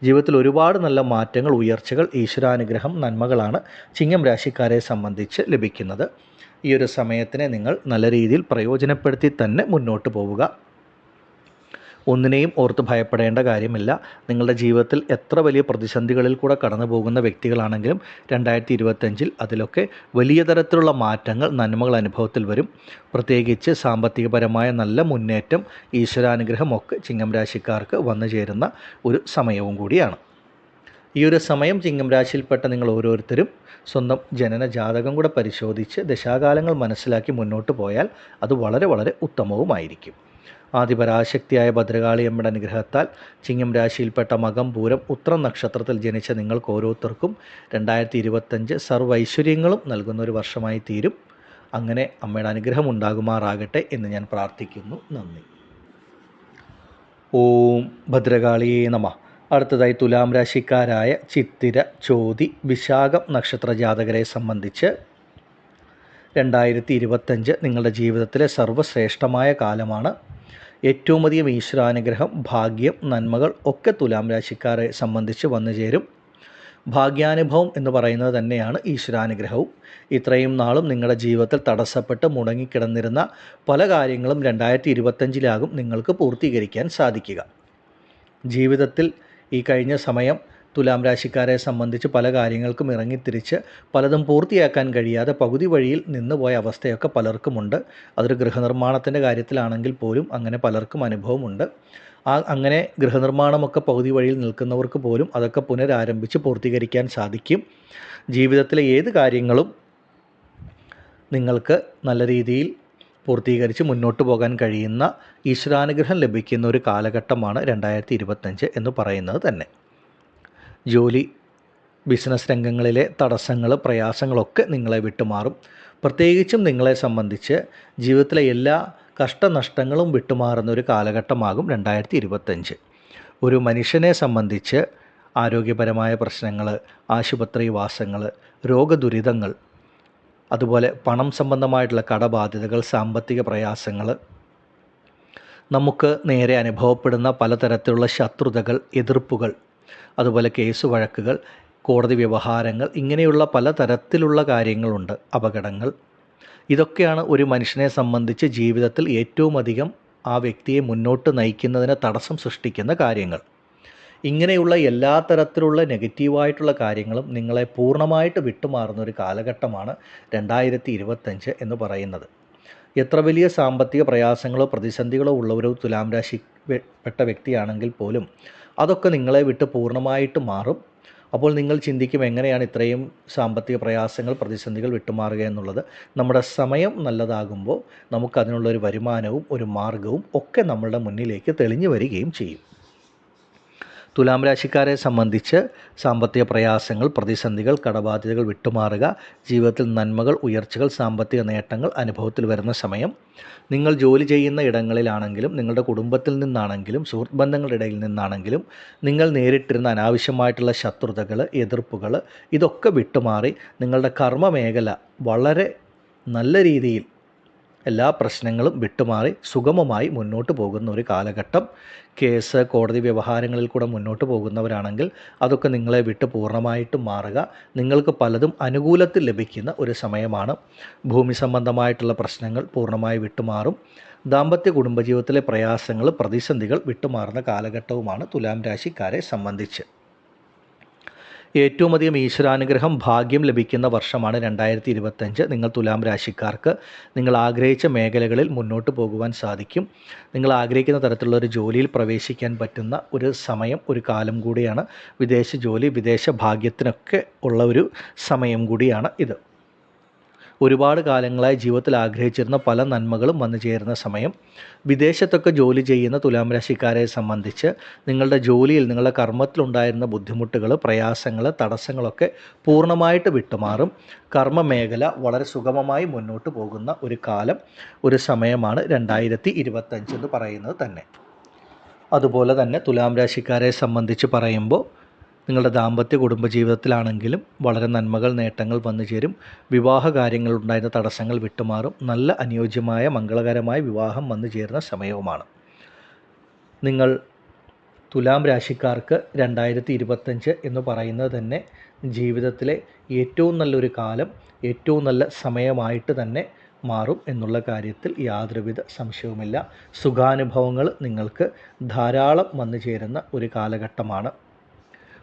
ജീവിതത്തിൽ ഒരുപാട് നല്ല മാറ്റങ്ങൾ, ഉയർച്ചകൾ, ഈശ്വരാനുഗ്രഹം, നന്മകളാണ് ചിങ്ങം രാശിക്കാരെ സംബന്ധിച്ച് ലഭിക്കുന്നത്. ഈ ഒരു സമയത്തിനെ നിങ്ങൾ നല്ല രീതിയിൽ പ്രയോജനപ്പെടുത്തി തന്നെ മുന്നോട്ട് പോവുക. ഒന്നിനെയും ഓർത്ത് ഭയപ്പെടേണ്ട കാര്യമില്ല. നിങ്ങളുടെ ജീവിതത്തിൽ എത്ര വലിയ പ്രതിസന്ധികളിൽ കൂടെ കടന്നു പോകുന്ന വ്യക്തികളാണെങ്കിലും 2025 അതിലൊക്കെ വലിയ തരത്തിലുള്ള മാറ്റങ്ങൾ, നന്മകൾ അനുഭവത്തിൽ വരും. പ്രത്യേകിച്ച് സാമ്പത്തികപരമായ നല്ല മുന്നേറ്റം, ഈശ്വരാനുഗ്രഹമൊക്കെ ചിങ്ങം രാശിക്കാർക്ക് വന്നു ചേരുന്ന ഒരു സമയവും കൂടിയാണ്. ഈ ഒരു സമയം ചിങ്ങം രാശിയിൽപ്പെട്ട നിങ്ങൾ ഓരോരുത്തരും സ്വന്തം ജനന ജാതകം കൂടെ പരിശോധിച്ച് ദശാകാലങ്ങൾ മനസ്സിലാക്കി മുന്നോട്ട് പോയാൽ അത് വളരെ വളരെ ഉത്തമവുമായിരിക്കും. ആദിപരാശക്തിയായ ഭദ്രകാളിയമ്മയുടെ അനുഗ്രഹത്താൽ ചിങ്ങം രാശിയിൽപ്പെട്ട മകം, പൂരം, ഉത്രം നക്ഷത്രത്തിൽ ജനിച്ച നിങ്ങൾക്ക് ഓരോരുത്തർക്കും 2025 സർവ്വൈശ്വര്യങ്ങളും നൽകുന്ന ഒരു വർഷമായി തീരും. അങ്ങനെ അമ്മയുടെ അനുഗ്രഹം ഉണ്ടാകുമാറാകട്ടെ എന്ന് ഞാൻ പ്രാർത്ഥിക്കുന്നു. നന്ദി. ഓം ഭദ്രകാളിയേ നമഃ. അടുത്തതായി തുലാം രാശിക്കാരായ ചിത്തിര, ചോതി, വിശാഖം നക്ഷത്ര ജാതകരെ സംബന്ധിച്ച് 2025 നിങ്ങളുടെ ജീവിതത്തിലെ സർവ്വശ്രേഷ്ഠമായ കാലമാണ്. ഏറ്റവും അധികം ഈശ്വരാനുഗ്രഹം, ഭാഗ്യം, നന്മകൾ ഒക്കെ തുലാം രാശിക്കാരെ സംബന്ധിച്ച് വന്നു ചേരും. ഭാഗ്യാനുഭവം എന്ന് പറയുന്നത് തന്നെയാണ് ഈശ്വരാനുഗ്രഹവും. ഇത്രയും നാളും നിങ്ങളുടെ ജീവിതത്തിൽ തടസ്സപ്പെട്ട് മുടങ്ങിക്കിടന്നിരുന്ന പല കാര്യങ്ങളും 2025 നിങ്ങൾക്ക് പൂർത്തീകരിക്കാൻ സാധിക്കുക. ജീവിതത്തിൽ ഈ കഴിഞ്ഞ സമയം തുലാം രാശിക്കാരെ സംബന്ധിച്ച് പല കാര്യങ്ങൾക്കും ഇറങ്ങിത്തിരിച്ച് പലതും പൂർത്തിയാക്കാൻ കഴിയാതെ പകുതി വഴിയിൽ നിന്നുപോയ അവസ്ഥയൊക്കെ പലർക്കുമുണ്ട്. അതൊരു ഗൃഹനിർമ്മാണത്തിൻ്റെ കാര്യത്തിലാണെങ്കിൽ പോലും അങ്ങനെ പലർക്കും അനുഭവമുണ്ട്. അങ്ങനെ ഗൃഹനിർമ്മാണമൊക്കെ പകുതി വഴിയിൽ നിൽക്കുന്നവർക്ക് പോലും അതൊക്കെ പുനരാരംഭിച്ച് പൂർത്തീകരിക്കാൻ സാധിക്കും. ജീവിതത്തിലെ ഏത് കാര്യങ്ങളും നിങ്ങൾക്ക് നല്ല രീതിയിൽ പൂർത്തീകരിച്ച് മുന്നോട്ട് പോകാൻ കഴിയുന്ന ഈശ്വരാനുഗ്രഹം ലഭിക്കുന്ന ഒരു കാലഘട്ടമാണ് 2025 എന്ന് പറയുന്നത് തന്നെ. ജോലി, ബിസിനസ് രംഗങ്ങളിലെ തടസ്സങ്ങൾ, പ്രയാസങ്ങളൊക്കെ നിങ്ങളെ വിട്ടുമാറും. പ്രത്യേകിച്ചും നിങ്ങളെ സംബന്ധിച്ച് ജീവിതത്തിലെ എല്ലാ കഷ്ടനഷ്ടങ്ങളും വിട്ടുമാറുന്ന ഒരു കാലഘട്ടമാകും 2025. ഒരു മനുഷ്യനെ സംബന്ധിച്ച് ആരോഗ്യപരമായ പ്രശ്നങ്ങൾ, ആശുപത്രി വാസങ്ങൾ, രോഗദുരിതങ്ങൾ, അതുപോലെ പണം സംബന്ധമായിട്ടുള്ള കടബാധ്യതകൾ, സാമ്പത്തിക പ്രയാസങ്ങൾ, നമുക്ക് നേരെ അനുഭവപ്പെടുന്ന പലതരത്തിലുള്ള ശത്രുതകൾ, എതിർപ്പുകൾ, അതുപോലെ കേസ് വഴക്കുകൾ, കോടതി വ്യവഹാരങ്ങൾ, ഇങ്ങനെയുള്ള പലതരത്തിലുള്ള കാര്യങ്ങളുണ്ട്, അപകടങ്ങൾ. ഇതൊക്കെയാണ് ഒരു മനുഷ്യനെ സംബന്ധിച്ച് ജീവിതത്തിൽ ഏറ്റവും അധികം ആ വ്യക്തിയെ മുന്നോട്ട് നയിക്കുന്നതിന് തടസ്സം സൃഷ്ടിക്കുന്ന കാര്യങ്ങൾ. ഇങ്ങനെയുള്ള എല്ലാ തരത്തിലുള്ള നെഗറ്റീവായിട്ടുള്ള കാര്യങ്ങളും നിങ്ങളെ പൂർണ്ണമായിട്ട് വിട്ടുമാറുന്ന ഒരു കാലഘട്ടമാണ് 2025 എന്ന് പറയുന്നത്. എത്ര വലിയ സാമ്പത്തിക പ്രയാസങ്ങളോ പ്രതിസന്ധികളോ ഉള്ളവരോ തുലാം രാശി പെട്ട വ്യക്തിയാണെങ്കിൽ പോലും അതൊക്കെ നിങ്ങളെ വിട്ട് പൂർണ്ണമായിട്ട് മാറും. അപ്പോൾ നിങ്ങൾ ചിന്തിക്കും, എങ്ങനെയാണ് ഇത്രയും സാമ്പത്തിക പ്രയാസങ്ങൾ, പ്രതിസന്ധികൾ വിട്ടുമാറുക എന്നുള്ളത്. നമ്മുടെ സമയം നല്ലതാകുമ്പോൾ നമുക്കതിനുള്ളൊരു വരുമാനവും ഒരു മാർഗവും ഒക്കെ നമ്മളുടെ മുന്നിലേക്ക് തെളിഞ്ഞു വരികയും ചെയ്യും. തുലാം രാശിക്കാരെ സംബന്ധിച്ച് സാമ്പത്തിക പ്രയാസങ്ങൾ, പ്രതിസന്ധികൾ, കടബാധ്യതകൾ വിട്ടുമാറുക, ജീവിതത്തിൽ നന്മകൾ, ഉയർച്ചകൾ, സാമ്പത്തിക നേട്ടങ്ങൾ അനുഭവത്തിൽ വരുന്ന സമയം. നിങ്ങൾ ജോലി ചെയ്യുന്ന ഇടങ്ങളിലാണെങ്കിലും നിങ്ങളുടെ കുടുംബത്തിൽ നിന്നാണെങ്കിലും സുഹൃത്ത് ബന്ധങ്ങളുടെ ഇടയിൽ നിന്നാണെങ്കിലും നിങ്ങൾ നേരിട്ടിരുന്ന അനാവശ്യമായിട്ടുള്ള ശത്രുതകൾ, എതിർപ്പുകൾ, ഇതൊക്കെ വിട്ടുമാറി നിങ്ങളുടെ കർമ്മ മേഖല വളരെ നല്ല രീതിയിൽ എല്ലാ പ്രശ്നങ്ങളും വിട്ടുമാറി സുഗമമായി മുന്നോട്ട് പോകുന്ന ഒരു കാലഘട്ടം. കേസ്, കോടതി വ്യവഹാരങ്ങളിൽ കൂടെ മുന്നോട്ട് പോകുന്നവരാണെങ്കിൽ അതൊക്കെ നിങ്ങളെ വിട്ട് പൂർണ്ണമായിട്ടും മാറുക. നിങ്ങൾക്ക് പലതും അനുകൂലത്തിൽ ലഭിക്കുന്ന ഒരു സമയമാണ്. ഭൂമി സംബന്ധമായിട്ടുള്ള പ്രശ്നങ്ങൾ പൂർണ്ണമായി വിട്ടുമാറും. ദാമ്പത്യ കുടുംബജീവിതത്തിലെ പ്രയാസങ്ങൾ, പ്രതിസന്ധികൾ വിട്ടുമാറുന്ന കാലഘട്ടവുമാണ് തുലാം രാശിക്കാരെ സംബന്ധിച്ച്. ഏറ്റവും അധികം ഈശ്വരാനുഗ്രഹം, ഭാഗ്യം ലഭിക്കുന്ന വർഷമാണ് 2025. നിങ്ങൾ തുലാം രാശിക്കാർക്ക് നിങ്ങൾ ആഗ്രഹിച്ച മേഖലകളിൽ മുന്നോട്ട് പോകുവാൻ സാധിക്കും. നിങ്ങൾ ആഗ്രഹിക്കുന്ന തരത്തിലുള്ള ഒരു ജോലിയിൽ പ്രവേശിക്കാൻ പറ്റുന്ന ഒരു സമയം, ഒരു കാലം കൂടിയാണ്. വിദേശ ജോലി, വിദേശ ഭാഗ്യത്തിനൊക്കെ ഉള്ള ഒരു സമയം കൂടിയാണ് ഇത്. ഒരുപാട് കാലങ്ങളായി ജീവിതത്തിൽ ആഗ്രഹിച്ചിരുന്ന പല നന്മകളും വന്നു ചേരുന്ന സമയം. വിദേശത്തൊക്കെ ജോലി ചെയ്യുന്ന തുലാം രാശിക്കാരെ സംബന്ധിച്ച് നിങ്ങളുടെ ജോലിയിൽ, നിങ്ങളുടെ കർമ്മത്തിലുണ്ടായിരുന്ന ബുദ്ധിമുട്ടുകൾ, പ്രയാസങ്ങൾ, തടസ്സങ്ങളൊക്കെ പൂർണ്ണമായിട്ട് വിട്ടുമാറും. കർമ്മ മേഖല വളരെ സുഗമമായി മുന്നോട്ട് പോകുന്ന ഒരു കാലം, ഒരു സമയമാണ് 2025 എന്ന് പറയുന്നത് തന്നെ. അതുപോലെ തന്നെ തുലാം രാശിക്കാരെ സംബന്ധിച്ച് പറയുമ്പോൾ നിങ്ങളുടെ ദാമ്പത്യ കുടുംബജീവിതത്തിലാണെങ്കിലും വളരെ നന്മകൾ നേട്ടങ്ങൾ വന്നു ചേരും. വിവാഹ കാര്യങ്ങളുണ്ടായിരുന്ന തടസ്സങ്ങൾ വിട്ടുമാറും. നല്ല അനുയോജ്യമായ മംഗളകരമായ വിവാഹം വന്നു ചേരുന്ന സമയവുമാണ്. നിങ്ങൾ തുലാം രാശിക്കാർക്ക് 2025 എന്ന് പറയുന്നത് തന്നെ ജീവിതത്തിലെ ഏറ്റവും നല്ലൊരു കാലം, ഏറ്റവും നല്ല സമയമായിട്ട് തന്നെ മാറും എന്നുള്ള കാര്യത്തിൽ യാതൊരുവിധ സംശയവുമില്ല. സുഖാനുഭവങ്ങൾ നിങ്ങൾക്ക് ധാരാളം വന്നു ചേരുന്ന ഒരു കാലഘട്ടമാണ്.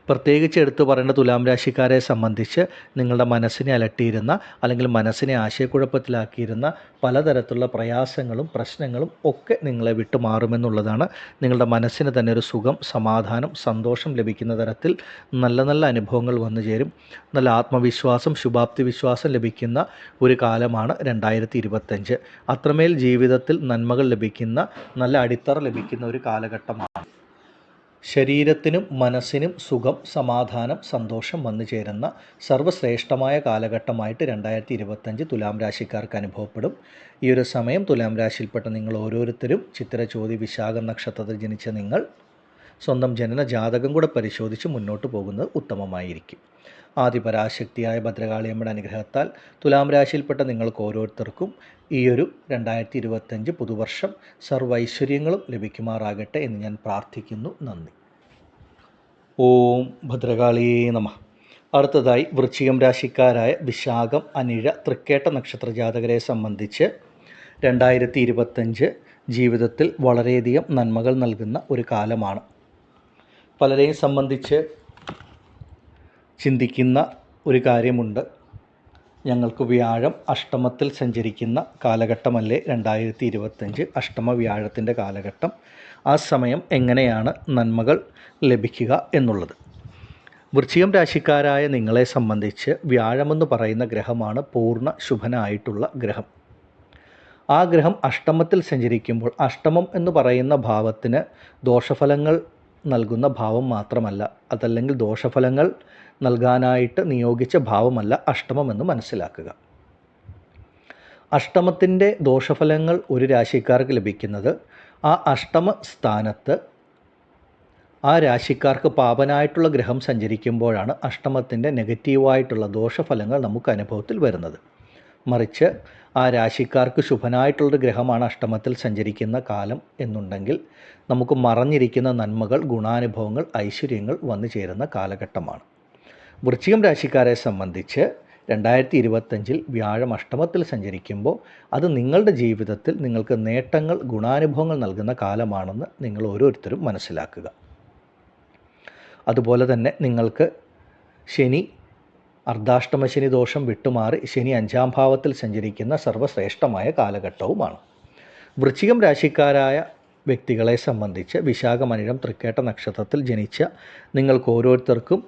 പ്രത്യേകിച്ച് എടുത്തു പറയേണ്ട തുലാം രാശിക്കാരെ സംബന്ധിച്ച് നിങ്ങളുടെ മനസ്സിനെ അലട്ടിയിരുന്ന അല്ലെങ്കിൽ മനസ്സിനെ ആശയക്കുഴപ്പത്തിലാക്കിയിരുന്ന പലതരത്തിലുള്ള പ്രയാസങ്ങളും പ്രശ്നങ്ങളും ഒക്കെ നിങ്ങളെ വിട്ടുമാറുമെന്നുള്ളതാണ്. നിങ്ങളുടെ മനസ്സിന് തന്നെ ഒരു സുഖം, സമാധാനം, സന്തോഷം ലഭിക്കുന്ന തരത്തിൽ നല്ല നല്ല അനുഭവങ്ങൾ വന്നു ചേരും. നല്ല ആത്മവിശ്വാസം, ശുഭാപ്തി വിശ്വാസം ലഭിക്കുന്ന ഒരു കാലമാണ് 2025. അത്രമേൽ ജീവിതത്തിൽ നന്മകൾ ലഭിക്കുന്ന, നല്ല അടിത്തറ ലഭിക്കുന്ന ഒരു കാലഘട്ടമാണ്. ശരീരത്തിനും മനസ്സിനും സുഖം, സമാധാനം, സന്തോഷം വന്നു ചേരുന്ന സർവ്വശ്രേഷ്ഠമായ കാലഘട്ടമായിട്ട് 2025 തുലാം രാശിക്കാർക്ക് അനുഭവപ്പെടും. ഈ ഒരു സമയം തുലാം രാശിയിൽപ്പെട്ട നിങ്ങൾ ഓരോരുത്തരും ചിത്തിര, ചോതി, വിശാഖം നക്ഷത്രത്തിൽ ജനിച്ച നിങ്ങൾ സ്വന്തം ജനന ജാതകം കൂടെ പരിശോധിച്ച് മുന്നോട്ട് പോകുന്നത് ഉത്തമമായിരിക്കും. ആദിപരാശക്തിയായ ഭദ്രകാളിയമ്മയുടെ അനുഗ്രഹത്താൽ തുലാം രാശിയിൽപ്പെട്ട നിങ്ങൾക്ക് ഓരോരുത്തർക്കും ഈ ഒരു 2025 പുതുവർഷം സർവൈശ്വര്യങ്ങളും ലഭിക്കുമാറാകട്ടെ എന്ന് ഞാൻ പ്രാർത്ഥിക്കുന്നു. നന്ദി. ഓം ഭദ്രകാളിയേ നമഃ. അടുത്തതായി വൃശ്ചികം രാശിക്കാരായ വിശാഖം, അനിഴ, തൃക്കേട്ട നക്ഷത്ര ജാതകരെ സംബന്ധിച്ച് 2025 ജീവിതത്തിൽ വളരെയധികം നന്മകൾ നൽകുന്ന ഒരു കാലമാണ്. പലരെയും സംബന്ധിച്ച് ചിന്തിക്കുന്ന ഒരു കാര്യമുണ്ട്. ഞങ്ങൾക്ക് വ്യാഴം അഷ്ടമത്തിൽ സഞ്ചരിക്കുന്ന കാലഘട്ടമല്ലേ 2025 അഷ്ടമ വ്യാഴത്തിൻ്റെ കാലഘട്ടം. ആ സമയം എങ്ങനെയാണ് നന്മകൾ ലഭിക്കുക എന്നുള്ളത്. വൃശ്ചികം രാശിക്കാരായ നിങ്ങളെ സംബന്ധിച്ച് വ്യാഴമെന്ന് പറയുന്ന ഗ്രഹമാണ് പൂർണ്ണ ശുഭനായിട്ടുള്ള ഗ്രഹം. ആ ഗ്രഹം അഷ്ടമത്തിൽ സഞ്ചരിക്കുമ്പോൾ അഷ്ടമം എന്ന് പറയുന്ന ഭാവത്തിന് ദോഷഫലങ്ങൾ നൽകുന്ന ഭാവം മാത്രമല്ല, അതല്ലെങ്കിൽ ദോഷഫലങ്ങൾ നൽകാനായിട്ട് നിയോഗിച്ച ഭാവമല്ല അഷ്ടമം എന്ന് മനസ്സിലാക്കുക. അഷ്ടമത്തിൻ്റെ ദോഷഫലങ്ങൾ ഒരു രാശിക്കാർക്ക് ലഭിക്കുന്നത് ആ അഷ്ടമ സ്ഥാനത്ത് ആ രാശിക്കാർക്ക് പാപനായിട്ടുള്ള ഗ്രഹം സഞ്ചരിക്കുമ്പോഴാണ് അഷ്ടമത്തിൻ്റെ നെഗറ്റീവായിട്ടുള്ള ദോഷഫലങ്ങൾ നമുക്ക് അനുഭവത്തിൽ വരുന്നത്. മറിച്ച് ആ രാശിക്കാർക്ക് ശുഭനായിട്ടുള്ളൊരു ഗ്രഹമാണ് അഷ്ടമത്തിൽ സഞ്ചരിക്കുന്ന കാലം എന്നുണ്ടെങ്കിൽ നമുക്ക് മറഞ്ഞിരിക്കുന്ന നന്മകൾ, ഗുണാനുഭവങ്ങൾ, ഐശ്വര്യങ്ങൾ വന്നു ചേരുന്ന കാലഘട്ടമാണ്. വൃശ്ചികം രാശിക്കാരെ സംബന്ധിച്ച് 2025 വ്യാഴം അഷ്ടമത്തിൽ സഞ്ചരിക്കുമ്പോൾ അത് നിങ്ങളുടെ ജീവിതത്തിൽ നിങ്ങൾക്ക് നേട്ടങ്ങൾ, ഗുണാനുഭവങ്ങൾ നൽകുന്ന കാലമാണെന്ന് നിങ്ങൾ ഓരോരുത്തരും മനസ്സിലാക്കുക. അതുപോലെ തന്നെ നിങ്ങൾക്ക് ശനി, അർദ്ധാഷ്ടമ ശനി ദോഷം വിട്ടുമാറി ശനി 5ാം ഭാവത്തിൽ സഞ്ചരിക്കുന്ന സർവ്വശ്രേഷ്ഠമായ കാലഘട്ടവുമാണ്. വൃശ്ചികം രാശിക്കാരായ വ്യക്തികളെ സംബന്ധിച്ച് വിശാഖം, അനിഴം, തൃക്കേട്ട നക്ഷത്രത്തിൽ ജനിച്ച നിങ്ങൾക്ക് ഓരോരുത്തർക്കും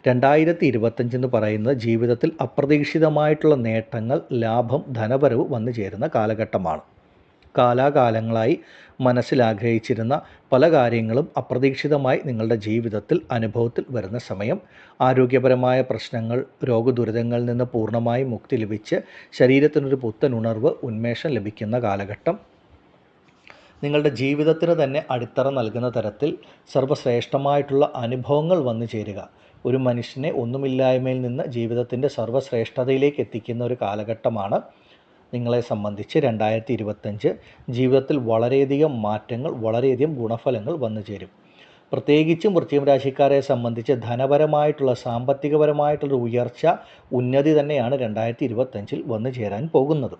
2025 എന്ന് പറയുന്നത് ജീവിതത്തിൽ അപ്രതീക്ഷിതമായിട്ടുള്ള നേട്ടങ്ങൾ, ലാഭം, ധനവരവ് വന്നു ചേരുന്ന കാലഘട്ടമാണ്. കാലാകാലങ്ങളായി മനസ്സിലാഗ്രഹിച്ചിരുന്ന പല കാര്യങ്ങളും അപ്രതീക്ഷിതമായി നിങ്ങളുടെ ജീവിതത്തിൽ അനുഭവത്തിൽ വരുന്ന സമയം. ആരോഗ്യപരമായ പ്രശ്നങ്ങൾ, രോഗദുരിതങ്ങളിൽ നിന്ന് പൂർണ്ണമായി മുക്തി ലഭിച്ച് ശരീരത്തിനൊരു പുത്തൻ ഉണർവ്, ഉന്മേഷം ലഭിക്കുന്ന കാലഘട്ടം. നിങ്ങളുടെ ജീവിതത്തിന് തന്നെ അടിത്തറ നൽകുന്ന തരത്തിൽ സർവ്വശ്രേഷ്ഠമായിട്ടുള്ള അനുഭവങ്ങൾ വന്നു ചേരുക. ഒരു മനുഷ്യനെ ഒന്നുമില്ലായ്മയിൽ നിന്ന് ജീവിതത്തിൻ്റെ സർവ്വശ്രേഷ്ഠതയിലേക്ക് എത്തിക്കുന്ന ഒരു കാലഘട്ടമാണ് നിങ്ങളെ സംബന്ധിച്ച് 2025. ജീവിതത്തിൽ വളരെയധികം മാറ്റങ്ങൾ, വളരെയധികം ഗുണഫലങ്ങൾ വന്നു ചേരും. പ്രത്യേകിച്ചും വൃശ്ചികം രാശിക്കാരെ സംബന്ധിച്ച് ധനപരമായിട്ടുള്ള, സാമ്പത്തികപരമായിട്ടുള്ള ഉയർച്ച, ഉന്നതി തന്നെയാണ് 2025 വന്നു ചേരാൻ പോകുന്നത്.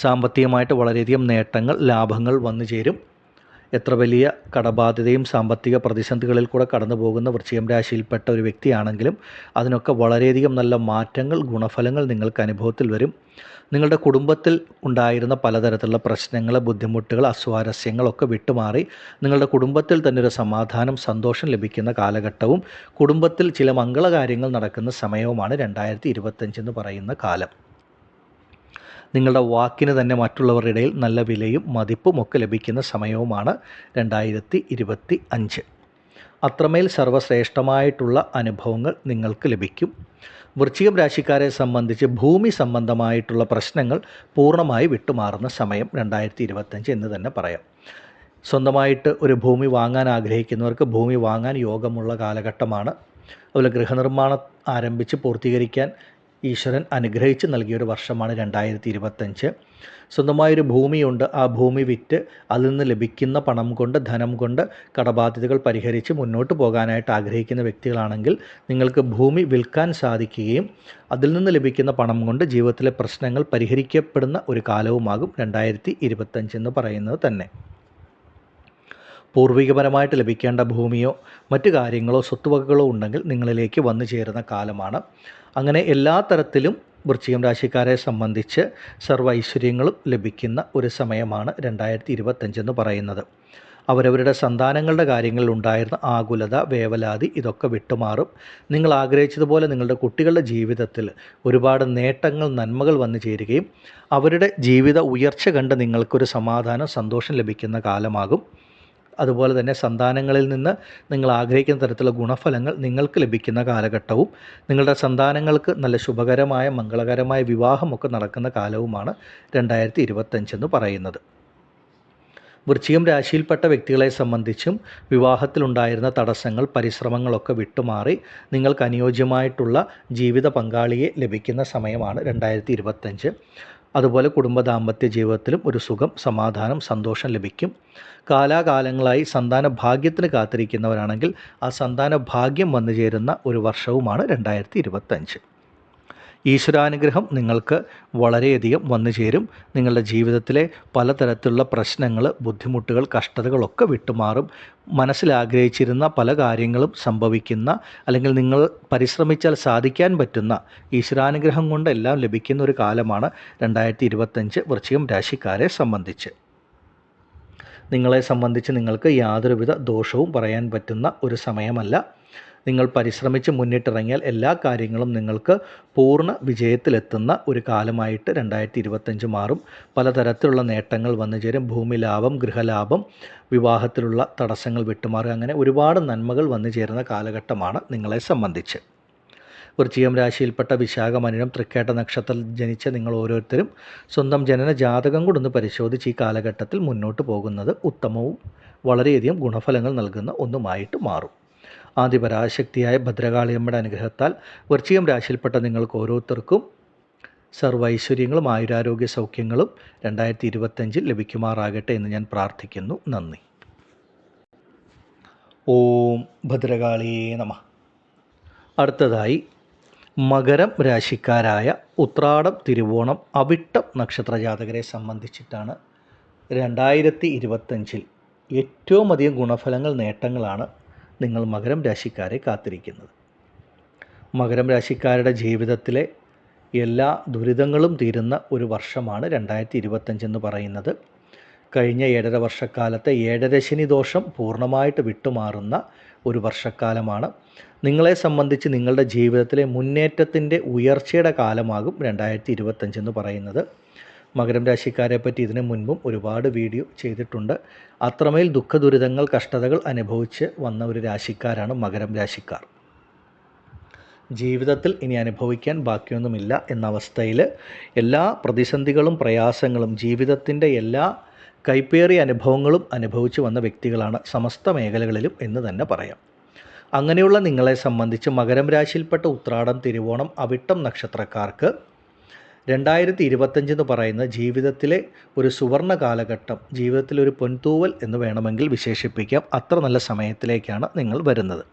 സാമ്പത്തികമായിട്ട് വളരെയധികം നേട്ടങ്ങൾ, ലാഭങ്ങൾ വന്നു ചേരും. എത്ര വലിയ കടബാധ്യതയും സാമ്പത്തിക പ്രതിസന്ധികളിൽ കൂടെ കടന്നു പോകുന്ന വൃശ്ചികം രാശിയിൽപ്പെട്ട ഒരു വ്യക്തിയാണെങ്കിലും അതിനൊക്കെ വളരെയധികം നല്ല മാറ്റങ്ങൾ, ഗുണഫലങ്ങൾ നിങ്ങൾക്ക് അനുഭവത്തിൽ വരും. നിങ്ങളുടെ കുടുംബത്തിൽ ഉണ്ടായിരുന്ന പലതരത്തിലുള്ള പ്രശ്നങ്ങൾ, ബുദ്ധിമുട്ടുകൾ, അസ്വാരസ്യങ്ങളൊക്കെ വിട്ടുമാറി നിങ്ങളുടെ കുടുംബത്തിൽ തന്നെ ഒരു സമാധാനം, സന്തോഷം ലഭിക്കുന്ന കാലഘട്ടവും കുടുംബത്തിൽ ചില മംഗളകാര്യങ്ങൾ നടക്കുന്ന സമയവുമാണ് 2025 എന്ന് പറയുന്ന കാലം. നിങ്ങളുടെ വാക്കിന് തന്നെ മറ്റുള്ളവരുടെ ഇടയിൽ നല്ല വിലയും മതിപ്പും ഒക്കെ ലഭിക്കുന്ന സമയവുമാണ് 2025. അത്രമേൽ സർവ്വശ്രേഷ്ഠമായിട്ടുള്ള അനുഭവങ്ങൾ നിങ്ങൾക്ക് ലഭിക്കും. വൃശ്ചികം രാശിക്കാരെ സംബന്ധിച്ച് ഭൂമി സംബന്ധമായിട്ടുള്ള പ്രശ്നങ്ങൾ പൂർണ്ണമായി വിട്ടുമാറുന്ന സമയം 2025 എന്ന് തന്നെ പറയാം. സ്വന്തമായിട്ട് ഒരു ഭൂമി വാങ്ങാൻ ആഗ്രഹിക്കുന്നവർക്ക് ഭൂമി വാങ്ങാൻ യോഗമുള്ള കാലഘട്ടമാണ്. അതുപോലെ ഗൃഹനിർമ്മാണം ആരംഭിച്ച് പൂർത്തീകരിക്കാൻ ഈശ്വരൻ അനുഗ്രഹിച്ച് നൽകിയൊരു വർഷമാണ് 2025. സ്വന്തമായൊരു ഭൂമിയുണ്ട്, ആ ഭൂമി വിറ്റ് അതിൽ നിന്ന് ലഭിക്കുന്ന പണം കൊണ്ട്, ധനം കൊണ്ട് കടബാധ്യതകൾ പരിഹരിച്ച് മുന്നോട്ട് പോകാനായിട്ട് ആഗ്രഹിക്കുന്ന വ്യക്തികളാണെങ്കിൽ നിങ്ങൾക്ക് ഭൂമി വിൽക്കാൻ സാധിക്കുകയും അതിൽ നിന്ന് ലഭിക്കുന്ന പണം കൊണ്ട് ജീവിതത്തിലെ പ്രശ്നങ്ങൾ പരിഹരിക്കപ്പെടുന്ന ഒരു കാലവുമാകും 2025 എന്ന് പറയുന്നത് തന്നെ. പൂർവികപരമായിട്ട് ലഭിക്കേണ്ട ഭൂമിയോ മറ്റു കാര്യങ്ങളോ സ്വത്തുവകകളോ ഉണ്ടെങ്കിൽ നിങ്ങളിലേക്ക് വന്നു ചേരുന്ന കാലമാണ്. അങ്ങനെ എല്ലാ തരത്തിലും വൃശ്ചികം രാശിക്കാരെ സംബന്ധിച്ച് സർവ്വ ഐശ്വര്യങ്ങളും ലഭിക്കുന്ന ഒരു സമയമാണ് 2025 എന്ന് പറയുന്നത്. അവരവരുടെ സന്താനങ്ങളുടെ കാര്യങ്ങളിൽ ഉണ്ടായിരുന്ന ആകുലത, വേവലാതി ഇതൊക്കെ വിട്ടുമാറും. നിങ്ങൾ ആഗ്രഹിച്ചതുപോലെ നിങ്ങളുടെ കുട്ടികളുടെ ജീവിതത്തിൽ ഒരുപാട് നേട്ടങ്ങൾ, നന്മകൾ വന്നു ചേരുകയും അവരുടെ ജീവിത ഉയർച്ച കണ്ട് നിങ്ങൾക്കൊരു സമാധാനം, സന്തോഷം ലഭിക്കുന്ന കാലമാകും. അതുപോലെ തന്നെ സന്താനങ്ങളിൽ നിന്ന് നിങ്ങൾ ആഗ്രഹിക്കുന്ന തരത്തിലുള്ള ഗുണഫലങ്ങൾ നിങ്ങൾക്ക് ലഭിക്കുന്ന കാലഘട്ടവും, നിങ്ങളുടെ സന്താനങ്ങൾക്ക് നല്ല ശുഭകരമായ മംഗളകരമായ വിവാഹമൊക്കെ നടക്കുന്ന കാലവുമാണ് 2025 എന്ന് പറയുന്നത്. വൃശ്ചികം രാശിയിൽപ്പെട്ട വ്യക്തികളെ സംബന്ധിച്ചും വിവാഹത്തിലുണ്ടായിരുന്ന തടസ്സങ്ങൾ, പരിശ്രമങ്ങളൊക്കെ വിട്ടുമാറി നിങ്ങൾക്ക് അനുയോജ്യമായിട്ടുള്ള ജീവിത പങ്കാളിയെ ലഭിക്കുന്ന സമയമാണ് 2025. അതുപോലെ കുടുംബ ദാമ്പത്യ ജീവിതത്തിലും ഒരു സുഖം, സമാധാനം, സന്തോഷം ലഭിക്കും. കാലാകാലങ്ങളായി സന്താന ഭാഗ്യത്തിന് കാത്തിരിക്കുന്നവരാണെങ്കിൽ ആ സന്താന ഭാഗ്യം വന്നു ചേരുന്ന ഒരു വർഷവുമാണ് 2025. ഈശ്വരാനുഗ്രഹം നിങ്ങൾക്ക് വളരെയധികം വന്നു ചേരും. നിങ്ങളുടെ ജീവിതത്തിലെ പലതരത്തിലുള്ള പ്രശ്നങ്ങൾ, ബുദ്ധിമുട്ടുകൾ, കഷ്ടതകളൊക്കെ വിട്ടുമാറും. മനസ്സിലാഗ്രഹിച്ചിരുന്ന പല കാര്യങ്ങളും സംഭവിക്കുന്ന, അല്ലെങ്കിൽ നിങ്ങൾ പരിശ്രമിച്ചാൽ സാധിക്കാൻ പറ്റുന്ന ഈശ്വരാനുഗ്രഹം കൊണ്ട് എല്ലാം ലഭിക്കുന്ന ഒരു കാലമാണ് 2025 വൃശ്ചികം രാശിക്കാരെ സംബന്ധിച്ച്. നിങ്ങളെ സംബന്ധിച്ച് നിങ്ങൾക്ക് യാതൊരുവിധ ദോഷവും പറയാൻ പറ്റുന്ന ഒരു സമയമല്ല. നിങ്ങൾ പരിശ്രമിച്ച് മുന്നിട്ടിറങ്ങിയാൽ എല്ലാ കാര്യങ്ങളും നിങ്ങൾക്ക് പൂർണ്ണ വിജയത്തിലെത്തുന്ന ഒരു കാലമായിട്ട് 2025 മാറും. പലതരത്തിലുള്ള നേട്ടങ്ങൾ വന്നു ചേരും. ഭൂമി ലാഭം, ഗൃഹലാഭം, വിവാഹത്തിലുള്ള തടസ്സങ്ങൾ വിട്ടുമാറുക, അങ്ങനെ ഒരുപാട് നന്മകൾ വന്നു ചേരുന്ന കാലഘട്ടമാണ് നിങ്ങളെ സംബന്ധിച്ച്. വൃശ്ചികം രാശിയിൽപ്പെട്ട വിശാഖം, അനിഴം, തൃക്കേട്ട നക്ഷത്രത്തിൽ ജനിച്ച നിങ്ങൾ ഓരോരുത്തരും സ്വന്തം ജനന ജാതകം കൊണ്ടൊന്ന് പരിശോധിച്ച് ഈ കാലഘട്ടത്തിൽ മുന്നോട്ട് പോകുന്നത് ഉത്തമവും വളരെയധികം ഗുണഫലങ്ങൾ നൽകുന്ന ഒന്നുമായിട്ട് മാറും. ആദിപരാശക്തിയായ ഭദ്രകാളിയമ്മയുടെ അനുഗ്രഹത്താൽ വൃശ്ചികം രാശിയിൽപ്പെട്ട നിങ്ങൾക്ക് ഓരോരുത്തർക്കും സർവൈശ്വര്യങ്ങളും ആയുരാരോഗ്യ സൗഖ്യങ്ങളും 2025 ലഭിക്കുമാറാകട്ടെ എന്ന് ഞാൻ പ്രാർത്ഥിക്കുന്നു. നന്ദി. ഓം ഭദ്രകാളിയേ നമഃ. അടുത്തതായി മകരം രാശിക്കാരായ ഉത്രാടം, തിരുവോണം, അവിട്ടം നക്ഷത്ര ജാതകരെ സംബന്ധിച്ചിട്ടാണ് 2025 ഏറ്റവും അധികം ഗുണഫലങ്ങൾ, നേട്ടങ്ങളാണ് നിങ്ങൾ മകരം രാശിക്കാരെ കാത്തിരിക്കുന്നത്. മകരം രാശിക്കാരുടെ ജീവിതത്തിലെ എല്ലാ ദുരിതങ്ങളും തീരുന്ന ഒരു വർഷമാണ് 2025 എന്ന് പറയുന്നത്. കഴിഞ്ഞ 7.5 വർഷക്കാലത്തെ 7.5 ശനി ദോഷം പൂർണ്ണമായിട്ട് വിട്ടുമാറുന്ന ഒരു വർഷക്കാലമാണ്. നിങ്ങളെ സംബന്ധിച്ച് നിങ്ങളുടെ ജീവിതത്തിലെ മുന്നേറ്റത്തിൻ്റെ ഉയർച്ചയുടെ കാലമാകും 2025 എന്ന് പറയുന്നത്. മകരം രാശിക്കാരെ പറ്റി ഇതിനു മുൻപും ഒരുപാട് വീഡിയോ ചെയ്തിട്ടുണ്ട്. അത്രമേൽ ദുഃഖദുരിതങ്ങൾ, കഷ്ടതകൾ അനുഭവിച്ച് വന്ന ഒരു രാശിക്കാരാണ് മകരം രാശിക്കാർ. ജീവിതത്തിൽ ഇനി അനുഭവിക്കാൻ ബാക്കിയൊന്നുമില്ല എന്ന അവസ്ഥയിൽ എല്ലാ പ്രതിസന്ധികളും പ്രയാസങ്ങളും, ജീവിതത്തിൻ്റെ എല്ലാ കൈപ്പേറിയ അനുഭവങ്ങളും അനുഭവിച്ചു വന്ന വ്യക്തികളാണ് സമസ്ത മേഖലകളിലും എന്ന് തന്നെ പറയാം. അങ്ങനെയുള്ള നിങ്ങളെ സംബന്ധിച്ച് മകരം രാശിയിൽപ്പെട്ട ഉത്രാടം, തിരുവോണം, അവിട്ടം നക്ഷത്രക്കാർക്ക് 2025 എന്ന് പറയുന്ന ജീവിതത്തിലെ ഒരു സുവർണ കാലഘട്ടം, ജീവിതത്തിലൊരു പൊൻതൂവൽ എന്ന് വേണമെങ്കിൽ വിശേഷിപ്പിക്കാം. അത്ര നല്ല സമയത്തിലേക്കാണ് നിങ്ങൾ വരുന്നത്.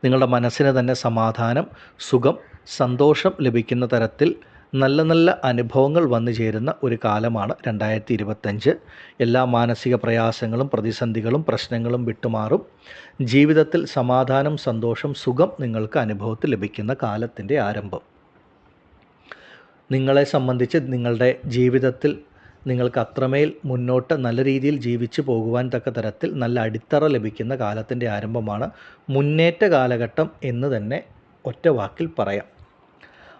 നിങ്ങളുടെ മനസ്സിന് തന്നെ സമാധാനം, സുഖം, സന്തോഷം ലഭിക്കുന്ന തരത്തിൽ നല്ല നല്ല അനുഭവങ്ങൾ വന്നു ചേരുന്ന ഒരു കാലമാണ് 2025. എല്ലാ മാനസിക പ്രയാസങ്ങളും, പ്രതിസന്ധികളും, പ്രശ്നങ്ങളും വിട്ടുമാറും. ജീവിതത്തിൽ സമാധാനം, സന്തോഷം, സുഖം നിങ്ങൾക്ക് അനുഭവത്തിൽ ലഭിക്കുന്ന കാലത്തിൻ്റെ ആരംഭം. നിങ്ങളെ സംബന്ധിച്ച് നിങ്ങളുടെ ജീവിതത്തിൽ നിങ്ങൾക്ക് അത്രമേൽ മുന്നോട്ട് നല്ല രീതിയിൽ ജീവിച്ചു പോകുവാൻ തക്ക തരത്തിൽ നല്ല അടിത്തറ ലഭിക്കുന്ന കാലത്തിൻ്റെ ആരംഭമാണ്. മുന്നേറ്റ കാലഘട്ടം എന്ന് തന്നെ ഒറ്റ വാക്കിൽ പറയാം.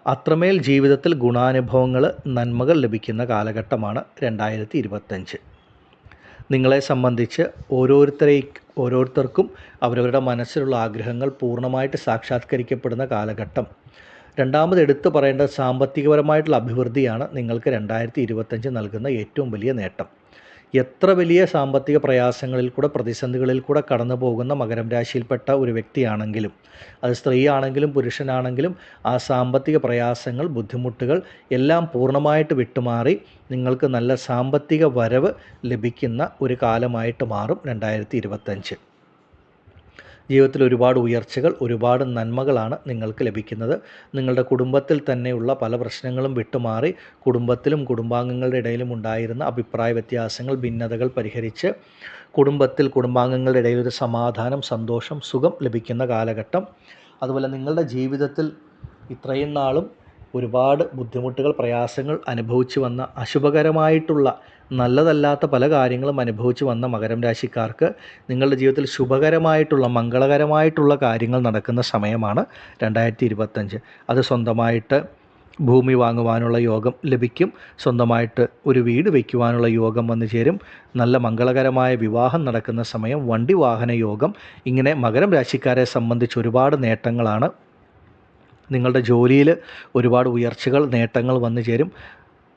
അത്രമേൽ ജീവിതത്തിൽ ഗുണാനുഭവങ്ങൾ, നന്മകൾ ലഭിക്കുന്ന കാലഘട്ടമാണ് 2025. നിങ്ങളെ സംബന്ധിച്ച് ഓരോരുത്തർക്കും അവരവരുടെ മനസ്സിലുള്ള ആഗ്രഹങ്ങൾ പൂർണ്ണമായിട്ട് സാക്ഷാത്കരിക്കപ്പെടുന്ന കാലഘട്ടം. രണ്ടാമത് എടുത്തു പറയേണ്ട സാമ്പത്തികപരമായിട്ടുള്ള അഭിവൃദ്ധിയാണ് നിങ്ങൾക്ക് 2025 നൽകുന്ന ഏറ്റവും വലിയ നേട്ടം. എത്ര വലിയ സാമ്പത്തിക പ്രയാസങ്ങളിൽ കൂടെ പ്രതിസന്ധികളിൽ കൂടെ കടന്നു പോകുന്ന മകരം രാശിയിൽപ്പെട്ട ഒരു വ്യക്തിയാണെങ്കിലും, അത് സ്ത്രീയാണെങ്കിലും പുരുഷനാണെങ്കിലും, ആ സാമ്പത്തിക പ്രയാസങ്ങൾ, ബുദ്ധിമുട്ടുകൾ എല്ലാം പൂർണ്ണമായിട്ട് വിട്ടുമാറി നിങ്ങൾക്ക് നല്ല സാമ്പത്തിക വരവ് ലഭിക്കുന്ന ഒരു കാലമായിട്ട് മാറും 2025. ജീവിതത്തിൽ ഒരുപാട് ഉയർച്ചകൾ, ഒരുപാട് നന്മകളാണ് നിങ്ങൾക്ക് ലഭിക്കുന്നത്. നിങ്ങളുടെ കുടുംബത്തിൽ തന്നെയുള്ള പല പ്രശ്നങ്ങളും വിട്ടുമാറി കുടുംബത്തിലും കുടുംബാംഗങ്ങളുടെ ഇടയിലും ഉണ്ടായിരുന്ന അഭിപ്രായ വ്യത്യാസങ്ങൾ, ഭിന്നതകൾ പരിഹരിച്ച് കുടുംബാംഗങ്ങളുടെ ഇടയിൽ ഒരു സമാധാനം, സന്തോഷം, സുഖം ലഭിക്കുന്ന കാലഘട്ടം. അതുപോലെ നിങ്ങളുടെ ജീവിതത്തിൽ ഇത്രയും നാളും ഒരുപാട് ബുദ്ധിമുട്ടുകൾ, പ്രയാസങ്ങൾ അനുഭവിച്ചു വന്ന, അശുഭകരമായിട്ടുള്ള, നല്ലതല്ലാത്ത പല കാര്യങ്ങളും അനുഭവിച്ചു വന്ന മകരം രാശിക്കാർക്ക് നിങ്ങളുടെ ജീവിതത്തിൽ ശുഭകരമായിട്ടുള്ള, മംഗളകരമായിട്ടുള്ള കാര്യങ്ങൾ നടക്കുന്ന സമയമാണ് 2025. അത് സ്വന്തമായിട്ട് ഭൂമി വാങ്ങുവാനുള്ള യോഗം ലഭിക്കും, സ്വന്തമായിട്ട് ഒരു വീട് വയ്ക്കുവാനുള്ള യോഗം വന്നു ചേരും, നല്ല മംഗളകരമായ വിവാഹം നടക്കുന്ന സമയം, വണ്ടി വാഹന യോഗം. ഇങ്ങനെ മകരം രാശിക്കാരെ സംബന്ധിച്ച് ഒരുപാട് നേട്ടങ്ങളാണ്. നിങ്ങളുടെ ജോലിയിൽ ഒരുപാട് ഉയർച്ചകൾ, നേട്ടങ്ങൾ വന്നു ചേരും.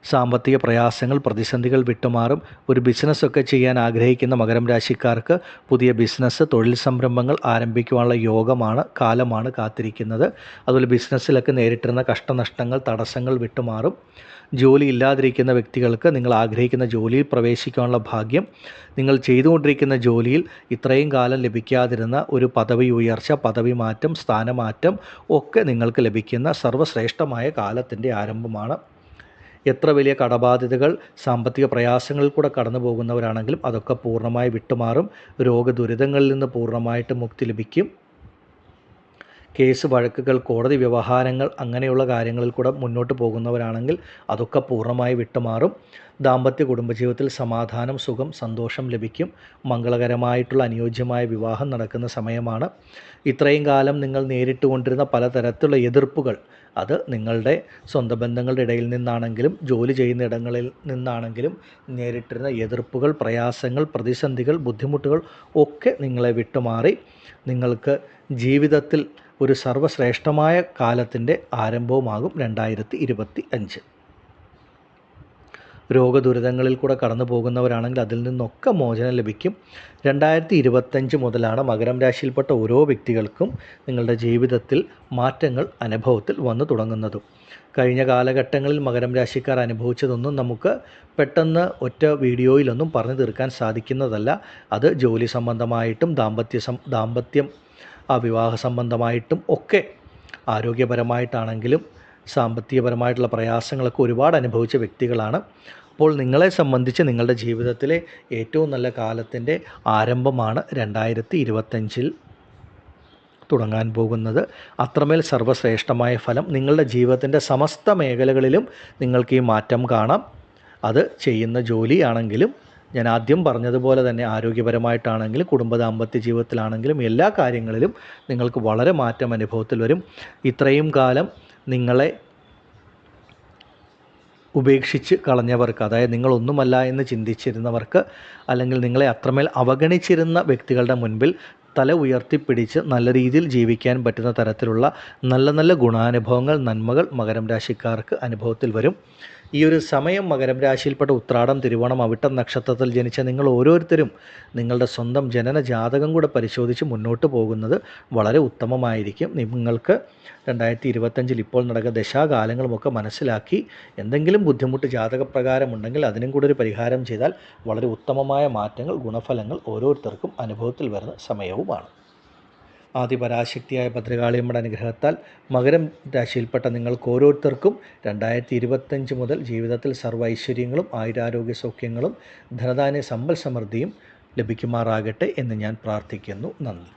സാമ്പത്തിക പ്രയാസങ്ങൾ, പ്രതിസന്ധികൾ വിട്ടുമാറും. ഒരു ബിസിനസ്സൊക്കെ ചെയ്യാൻ ആഗ്രഹിക്കുന്ന മകരം രാശിക്കാർക്ക് പുതിയ ബിസിനസ്, തൊഴിൽ സംരംഭങ്ങൾ ആരംഭിക്കുവാനുള്ള കാലമാണ് കാത്തിരിക്കുന്നത്. അതുപോലെ ബിസിനസ്സിലൊക്കെ നേരിട്ടിരുന്ന കഷ്ടനഷ്ടങ്ങൾ, തടസ്സങ്ങൾ വിട്ടുമാറും. ജോലി ഇല്ലാതിരിക്കുന്ന വ്യക്തികൾക്ക് നിങ്ങൾ ആഗ്രഹിക്കുന്ന ജോലിയിൽ പ്രവേശിക്കാനുള്ള ഭാഗ്യം, നിങ്ങൾ ചെയ്തുകൊണ്ടിരിക്കുന്ന ജോലിയിൽ ഇത്രയും കാലം ലഭിക്കാതിരുന്ന ഒരു പദവി ഉയർച്ച, പദവി മാറ്റം, സ്ഥാനമാറ്റം ഒക്കെ നിങ്ങൾക്ക് ലഭിക്കുന്ന സർവ്വശ്രേഷ്ഠമായ കാലത്തിൻ്റെ ആരംഭമാണ്. എത്ര വലിയ കടബാധ്യതകൾ, സാമ്പത്തിക പ്രയാസങ്ങളിൽ കൂടെ കടന്നു പോകുന്നവരാണെങ്കിലും അതൊക്കെ പൂർണ്ണമായി വിട്ടുമാറും. രോഗദുരിതങ്ങളിൽ നിന്ന് പൂർണ്ണമായിട്ട് മുക്തി ലഭിക്കും. കേസ്, വഴക്കുകൾ, കോടതി വ്യവഹാരങ്ങൾ അങ്ങനെയുള്ള കാര്യങ്ങളിൽ കൂടെ മുന്നോട്ട് പോകുന്നവരാണെങ്കിൽ അതൊക്കെ പൂർണ്ണമായി വിട്ടുമാറും. ദാമ്പത്യ കുടുംബജീവിതത്തിൽ സമാധാനം, സുഖം, സന്തോഷം ലഭിക്കും. മംഗളകരമായിട്ടുള്ള അനുയോജ്യമായ വിവാഹം നടക്കുന്ന സമയമാണ്. ഇത്രയും കാലം നിങ്ങൾ നേരിട്ടുകൊണ്ടിരുന്ന പലതരത്തിലുള്ള എതിർപ്പുകൾ, അത് നിങ്ങളുടെ സ്വന്തം ബന്ധങ്ങളുടെ ഇടയിൽ നിന്നാണെങ്കിലും ജോലി ചെയ്യുന്ന ഇടങ്ങളിൽ നിന്നാണെങ്കിലും നേരിട്ടിരുന്ന എതിർപ്പുകൾ, പ്രയാസങ്ങൾ, പ്രതിസന്ധികൾ, ബുദ്ധിമുട്ടുകൾ ഒക്കെ നിങ്ങളെ വിട്ടുമാറി നിങ്ങൾക്ക് ജീവിതത്തിൽ ഒരു സർവ്വശ്രേഷ്ഠമായ കാലത്തിൻ്റെ ആരംഭവുമാകും 2025. രോഗദുരിതങ്ങളിൽ കൂടെ കടന്നു പോകുന്നവരാണെങ്കിൽ അതിൽ നിന്നൊക്കെ മോചനം ലഭിക്കും. 2025 മുതലാണ് മകരം രാശിയിൽപ്പെട്ട ഓരോ വ്യക്തികൾക്കും നിങ്ങളുടെ ജീവിതത്തിൽ മാറ്റങ്ങൾ അനുഭവത്തിൽ വന്നു തുടങ്ങുന്നതും. കഴിഞ്ഞ കാലഘട്ടങ്ങളിൽ മകരം രാശിക്കാർ അനുഭവിച്ചതൊന്നും നമുക്ക് പെട്ടെന്ന് ഒറ്റ വീഡിയോയിലൊന്നും പറഞ്ഞു തീർക്കാൻ സാധിക്കുന്നതല്ല. അത് ജോലി സംബന്ധമായിട്ടും ദാമ്പത്യം വിവാഹ സംബന്ധമായിട്ടും ഒക്കെ, ആരോഗ്യപരമായിട്ടാണെങ്കിലും സാമ്പത്തികപരമായിട്ടുള്ള പ്രയാസങ്ങളൊക്കെ ഒരുപാട് അനുഭവിച്ച വ്യക്തികളാണ്. അപ്പോൾ നിങ്ങളെ സംബന്ധിച്ച് നിങ്ങളുടെ ജീവിതത്തിലെ ഏറ്റവും നല്ല കാലത്തിൻ്റെ ആരംഭമാണ് 2025 തുടങ്ങാൻ പോകുന്നത്. അത്രമേൽ സർവ്വശ്രേഷ്ഠമായ ഫലം നിങ്ങളുടെ ജീവിതത്തിൻ്റെ സമസ്ത മേഖലകളിലും നിങ്ങൾക്ക് ഈ മാറ്റം കാണാം. അത് ചെയ്യുന്ന ജോലിയാണെങ്കിലും, ഞാൻ ആദ്യം പറഞ്ഞതുപോലെ തന്നെ ആരോഗ്യപരമായിട്ടാണെങ്കിലും ദാമ്പത്യ ജീവിതത്തിലാണെങ്കിലും എല്ലാ കാര്യങ്ങളിലും നിങ്ങൾക്ക് വളരെ മാറ്റം അനുഭവത്തിൽ വരും. ഇത്രയും കാലം നിങ്ങളെ ഉപേക്ഷിച്ച് കളഞ്ഞവർക്ക്, അതായത് നിങ്ങളൊന്നുമല്ല എന്ന് ചിന്തിച്ചിരുന്നവർക്ക്, അല്ലെങ്കിൽ നിങ്ങളെ അത്രമേൽ അവഗണിച്ചിരുന്ന വ്യക്തികളുടെ മുൻപിൽ തല ഉയർത്തിപ്പിടിച്ച് നല്ല രീതിയിൽ ജീവിക്കാൻ പറ്റുന്ന തരത്തിലുള്ള നല്ല നല്ല ഗുണാനുഭവങ്ങൾ, നന്മകൾ മകരം രാശിക്കാർക്ക് അനുഭവത്തിൽ വരും. ഈ ഒരു സമയം മകരം രാശിയിൽപ്പെട്ട ഉത്രാടം, തിരുവോണം, അവിട്ടം നക്ഷത്രത്തിൽ ജനിച്ച നിങ്ങൾ ഓരോരുത്തരും നിങ്ങളുടെ സ്വന്തം ജനന ജാതകം കൂടെ പരിശോധിച്ച് മുന്നോട്ട് പോകുന്നത് വളരെ ഉത്തമമായിരിക്കും. നിങ്ങൾക്ക് 2025 ഇപ്പോൾ നടക്കുന്ന ദശാകാലങ്ങളുമൊക്കെ മനസ്സിലാക്കി എന്തെങ്കിലും ബുദ്ധിമുട്ട് ജാതകപ്രകാരമുണ്ടെങ്കിൽ അതിനും കൂടെ ഒരു പരിഹാരം ചെയ്താൽ വളരെ ഉത്തമമായ മാറ്റങ്ങൾ, ഗുണഫലങ്ങൾ ഓരോരുത്തർക്കും അനുഭവത്തിൽ വരുന്ന സമയവുമാണ്. ആദിപരാശക്തിയായ ഭദ്രകാളിയമ്മയുടെ അനുഗ്രഹത്താൽ മകരം രാശിയിൽപ്പെട്ട നിങ്ങൾക്ക് ഓരോരുത്തർക്കും 2025 മുതൽ ജീവിതത്തിൽ സർവ്വ ഐശ്വര്യങ്ങളും ആയുരാരോഗ്യ സൗഖ്യങ്ങളും ധനധാന്യ സമ്പൽ സമൃദ്ധിയും ലഭിക്കുമാറാകട്ടെ എന്ന് ഞാൻ പ്രാർത്ഥിക്കുന്നു. നന്ദി.